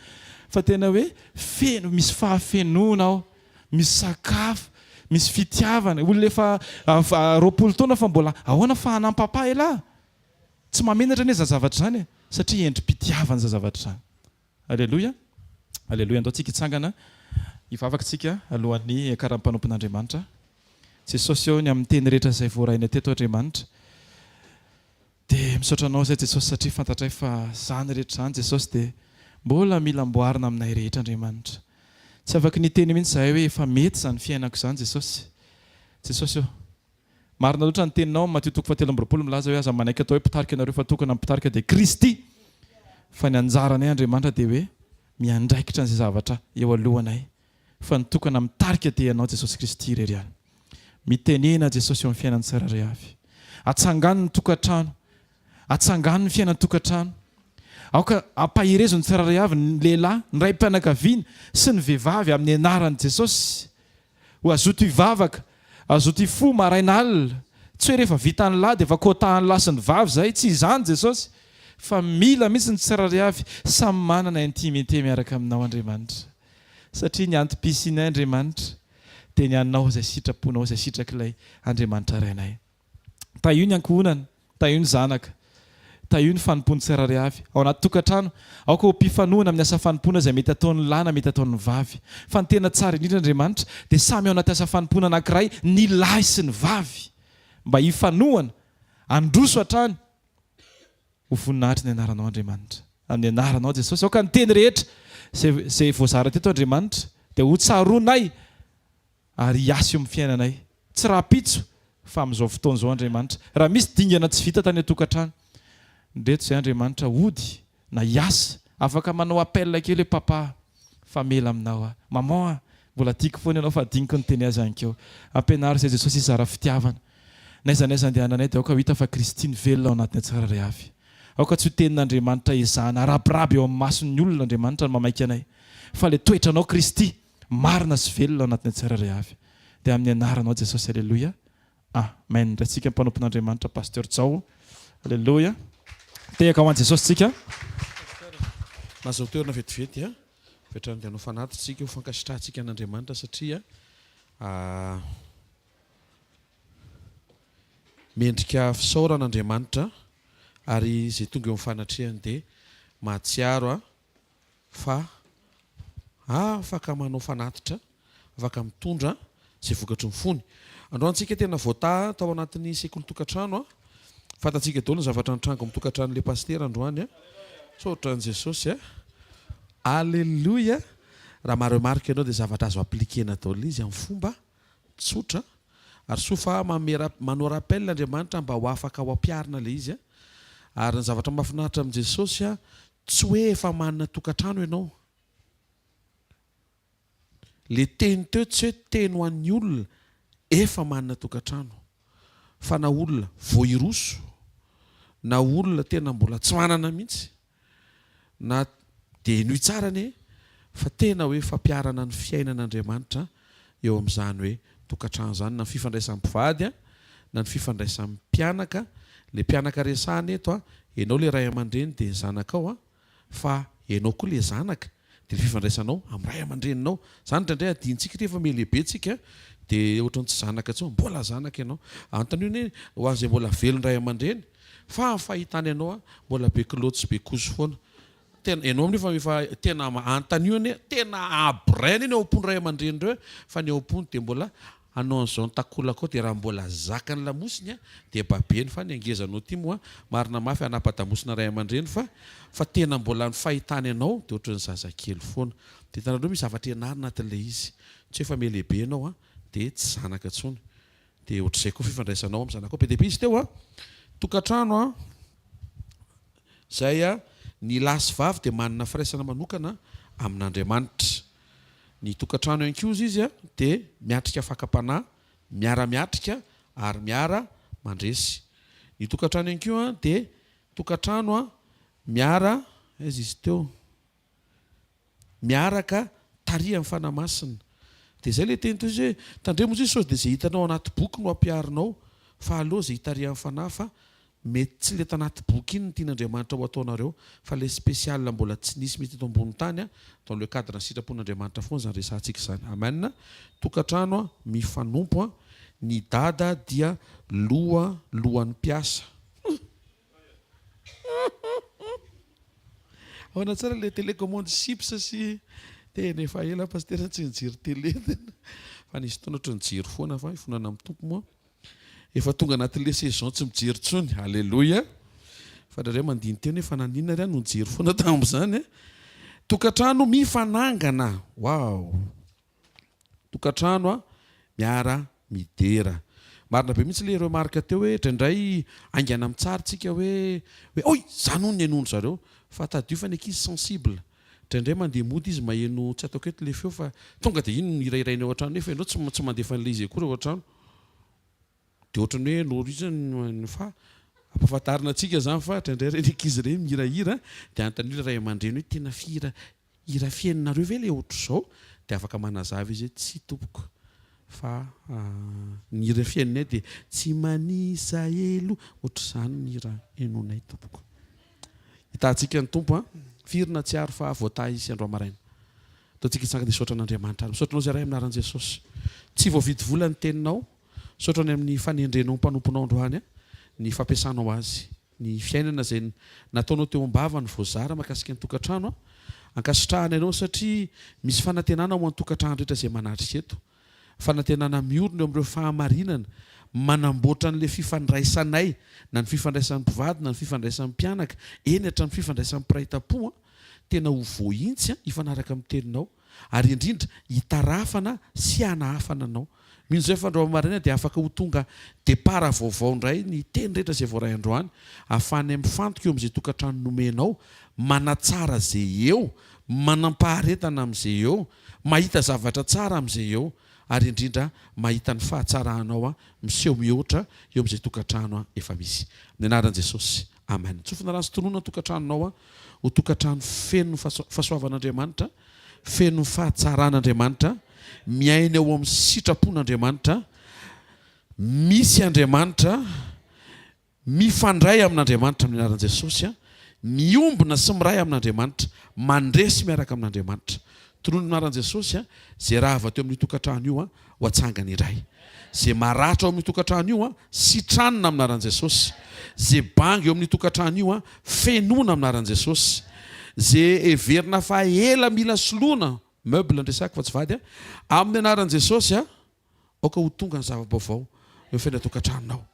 fa tena hoe feno, misy fahafenoana ao, misy sakafo, misy fitiavana. Olona efa 20 taona fa mbola ahoana fa hanampapa elahy. Tsy mamenatra anie zavatra zany satria endrim-pitiavana za zavatra zany. Alleloia. Alleloia. Andao tsika hitsangana hivavaka tsika alohan'ny karam-panompon'Andriamanitra. Jesosy eo ny amin'ny teny rehetra izay voaraina teto Andriamanitra. Dia misaotra anao izay Jesosy satria fantatray fa zany rehetra zany Jesosy dia mbola mila amboarina aminay rehetra Andriamanitra. Tsy afaka ny teny mihitsy zahay hoe efa mety zany fiainako zany Jesosy. Jesosy eo. Marina loatra ny teninao Matthieu 7:20 milaza hoe aza manaiky atao hoe mpitarika ianareo fa tokana mpitarika dia Kristy. Fa ny anjaranay Andriamanitra dia hoe miandraikitra an'izay zavatra eo alohanay. Fa ny tokana mitarika dia ianao Jesosy Kristy irery ihany. Mitenena Jesosy eo amin'ny fiainan'ny tsirairay avy. Atsangano ny tokantrano. Atsangano ny fiainan'ny tokantrano. Aoka ampahirezo ny tsirairay avy ny lehilahy, ny raim-pianakaviana sy ny vehivavy amin'ny anaran'i Jesosy. Ho azoto hivavaka, azoto hifo maraina alina. Tsy hoe rehefa vita ny lahy dia efa kotahan'ny lahy sy ny vavy zay, tsy izany Jesosy. Fa mila mihitsy ny tsirairay avy samy manana intimité miaraka aminao Andriamanitra. Satria ny antom-pisinay Andriamanitra dia ny anao izay sitraponao, izay sitrak'ilay Andriamanitra rainay. Taio ny ankohonana, taio ny zanaka, taio ny fanompony tsirairay avy. Ao anaty tokantrano, aoka ho mpifanohana amin'ny asa fanompona izay mety ataon'ny lahy na mety ataon'ny vavy. Fa ny tena tsara indrindra Andriamanitra dia samy ao anaty asa fanompona anankiray ny lahy sy ny vavy. Mba hifanohana, androso hatrany ho voninahitry ny anaranao Andriamanitra. Amin'ny anaranao Jesosy, aoka ny teny rehetra izay voazara teto Andriamanitra dia ho tsaroanay ary hiasy eo amin'ny fiainanay. Tsy raha-pitso fa amin'izao fotoana izao Andriamanitra. Raha misy dingana tsy vita tany an-tokantrano, ndreto izay Andriamanitra ody na hiasa, afaka manao appel kely hoe papa famela aminao aho. Maman mbola tiako foana ianao fa adiniko ny teny azy anykeo. Ampianary izay Jesosy izara fitiavana. Naizanaiza andehananay dia aoka ho hita fa Kristiny velona ao anatin'ny tsirairay avy. Aoka tsy ho tenin'Andriamanitra ezahana arabraba eo amin'ny mason'ny olona Andriamanitra no mamaika anay. Fa ilay toetranao Kristy marina sy velona ao anatin'ny tsirairay avy. Dia amin'ny anaranao Jesosy. Alleloia. Amen. Raintsika ny mpanompon'Andriamanitra Pasteur Tsao. Alleloia. Tehaka ho an'i Jesosy tsika. Nazao toerana vetivety fetrany dia hanao fanatintsika ho fankasitrahantsika an'Andriamanitra satria mendrika fisaoran'Andriamanitra ary izay tonga eo amin'ny fanatrehany dia mahatsiaro fa afaka manao fanatitra, afaka mitondra izay vokatry ny fony. Androantsika tena voata tao anatin'ny sekoly tokantrano fantatsika daholo ny zavatra nitrango amin'ny tokantranon'ilay pastera androany saotran'i Jesosy Alleluia. Raha maremarika ianao dia zavatra azo aplikena daholo izy amin'ny fomba tsotra ary sofa manao rappel Andriamanitra mba ho afaka ho ampiarina ilay izy ary ny zavatra mahafinaritra amin'i Jesosy tsy hoe efa manana tokantrano ianao. Le teny teo tsy hoe teny ho an'ny olona efa manana tokantrano fa na olona voairoso na olona tena mbola tsy manana mihitsy na dia noho tsarany fa tena hoe fampiarana ny fiainan'Andriamanitra eo amin'izany hoe tokantrano zany, na ny fifandraisan'ny mpivady na ny fifandraisan'ny mpianaka. Le mpianaka resahany eto ianao le ray aman-dreny dia ny zanakao fa ianao koa le zanaka dia le fifandraisanao amin'ny ray aman-dreninao. Zany indraindray adintsika rehefa melehibe tsika dia ohatran'ny tsy zanaka intsony, mbola zanaka ianao. Anontany hoe ho an'izay mbola velon ray aman-dreny fa fahitany ianao mbola be kiloty sy be koso foana. tena ianao nefa tena antanione tena abrainy eny aompony ray aman-dreny reo fa ny aompony dia mbola anao an'izao nitakola koa dia raha mbola zaka ny lamosiny dia babeny fa ny angezanao ty moa marina mafy anapa-damosina ray aman-dreny fa tena mbola ny fahitany ianao dia ohatran'ny zazakely foana dia tanareo misy zavatra ianary anatin'ilay izy tsy hoe fa melehibe ianao dia tsy zanaka ntsony dia ohatr'izay koa fifandraisanao amin'ny zanaka koa be dia be izy teo tokantrano zay ny lasy vavy dia manana firaisana manokana amin'Andriamanitra. Ny tokantrano ihany koa izy dia miatrika fakapanahy, miara-miatrika ary miara mandresy. Ny tokantrano ihany koa dia tokantrano miara aiza izy teo miaraka taria amin'ny fanamasina. Dia zay ilay teny toy izy hoe tandremo izy sao dia izay hitanao anaty boky no ampiarinao fa aloha izay hitaria amin'ny fanahy fa mety tsy le tanaty boky iny ny tian'Andriamanitra ho ataonareo fa le spesiala mbola tsy nisy mety eto ambony tany dans le cadre ny sitrapon'Andriamanitra foana zany resantsika izany. Amen. Tokantrano mifanompo ny dada dia lohan'ny mpiasa. Ahoana tsara le télécommande chips sy tena efa ela pasteur tsy nijery télé fa nisy fotoana ohatry nijery foana fa ifonana amin'ny tompo moa efa tonga anatin'le saison tsy mijery tsony. Halleluja. Fa rareo mandiny teny efa naninona ry no nijery foana tamin'izany. Tokantrano mifanangana. Wow. Tokantrano miara midera. Marina be mihitsy le ireo marika teo hoe indraindray angana mitsaritsika hoe oy zany hono ny hainono zareo fa tadio fa ny ankizy sensible. Indraindray mandeha mody izy maheno tsy ataoko eto le feo fa tonga dia ino no irairainy ao an-trano nefa ianao tsy mandefa an'ilay izy akory ao an-trano. Dia ohatrany hoe norizany fa ampahafantarina antsika zany fa indraindray ireny ankizy ireny mihirahira dia antan'io ray aman-dreny hoe tena hira fiaininareo ve ilay ohatr' izao dia afaka manazava izy hoe tsy tompoko fa ny hira fiaininay dia tsy manisa elo ohatr'izany ny hira enonay tompoko. Hitantsika ny tompo firina tsy aro fa voatahy izy andro amaraina. Ataontsika hitsanga dia saotra an'Andriamanitra ary misaotra anao izay ray amin'ny anaran'i Jesosy. Tsy voavidy vola ny teninao saotrany amin'ny fanendrenao mpanomponao androany ny fampiasanao azy ny fiainana izay nataonao teo am-bava ny voazara mahakasika ny tokantrano ankasitrahana ianao satria misy fanantenana ho an-tokantrano rehetra izay manatrika eto. Fanantenana miorona eo amin'ireo fahamarinana manamboatra an'ilay fifandraisanay na ny fifandraisan'ny mpivady na ny fifandraisan'ny mpianaka eny hatra ny fifandraisan'ny mpiray-tam-po tena ho voahintsy hifanaraka amin'ny teninao ary indrindra hitarafana sy hanahafana anao. Mino zay fandrao marina dia afaka ho tonga depara vaovao indray ny teny rehetra izay voaray androany ahafany mifantoka eo amin'izay tokantrano nomenao manatsara izay eo manampaharetana amin'izay eo mahita zavatra tsara amin'izay eo ary indrindra mahita ny fahatsarahanao miseho mihoatra eo amin'izay tokantrano efa misy. Amin'ny anaran'i Jesosy. Amen. Tsofina rano sy tonoana ny tokantranonao ho tokantrano feno fahasoavan'Andriamanitra, feno fahatsaran'Andriamanitra, miaina eo amin'ny sitrapon'Andriamanitra, misy Andriamanitra, mifandray amin'Andriamanitra amin'ny anaran'i Jesosy, miombona sy miray amin'Andriamanitra, mandresy miaraka amin'Andriamanitra. Tonoana amin'ny anaran'i Jesosy zay raha avy teo amin'ny tokantrano io ho atsangana iray. Zay maratra ao amin'ny tokantrano io sitranina amin'ny anaran'i Jesosy. Zay banga eo amin'ny tokantrano io fenoina amin'ny anaran'i Jesosy. Zay heverina fa ela mila soloina meuble ndresaka fa tsy vady amin'ny anaran'i Jesosy aoka ho tonga ny zava-baovao eo fena tokantranonao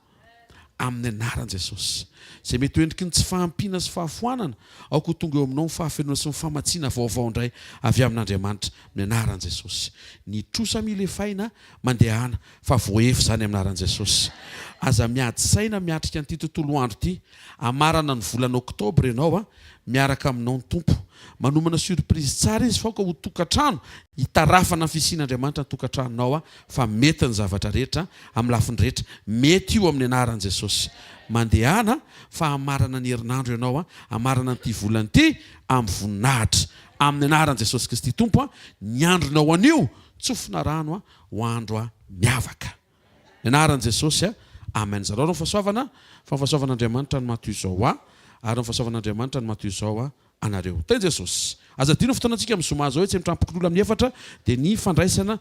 amin'ny anaran'i Jesosy. Zay mety endriky ny tsy fahampiana sy fahafoanana aoka ho tonga eo aminao ny fahafenoana sy ny famatsiana vaovao indray avy amin'Andriamanitra amin'ny anaran'i Jesosy. Ny trosa milefaina mandehana fa voaefy zany amin'ny anaran'i Jesosy. Aza miady saina miatrika an'ity tontolo andro ity amarana ny volana oktobra ianao miaraka aminao ny tompo manomana surprise tsara izy fa ka ho tokantrano hitarafana ny fisian'Andriamanitra ny tokantranonao fa mety ny zavatra rehetra amin'ny lafiny rehetra mety io amin'ny anaran'i Jesosy. Mandehana fa amarana ny herinandro ianao amarana n'ity volana ity amin'ny voninahitra amin'ny anaran'i Jesosy Kristy tompo ny andronao anio tsofina rano ho andro miavaka ny anaran'i Jesosy. Amen. Zareo ny fahasoavana fa ny fahasoavan'Andriamanitra no matoy izao ary ny fahasoavan'Andriamanitra no matoy izao anareo. Teny Jesosy. Aza dino fotoana antsika amin'ny zoma zao hoe tsy mitrampokin'olona amin'ny efatra dia ny fandraisana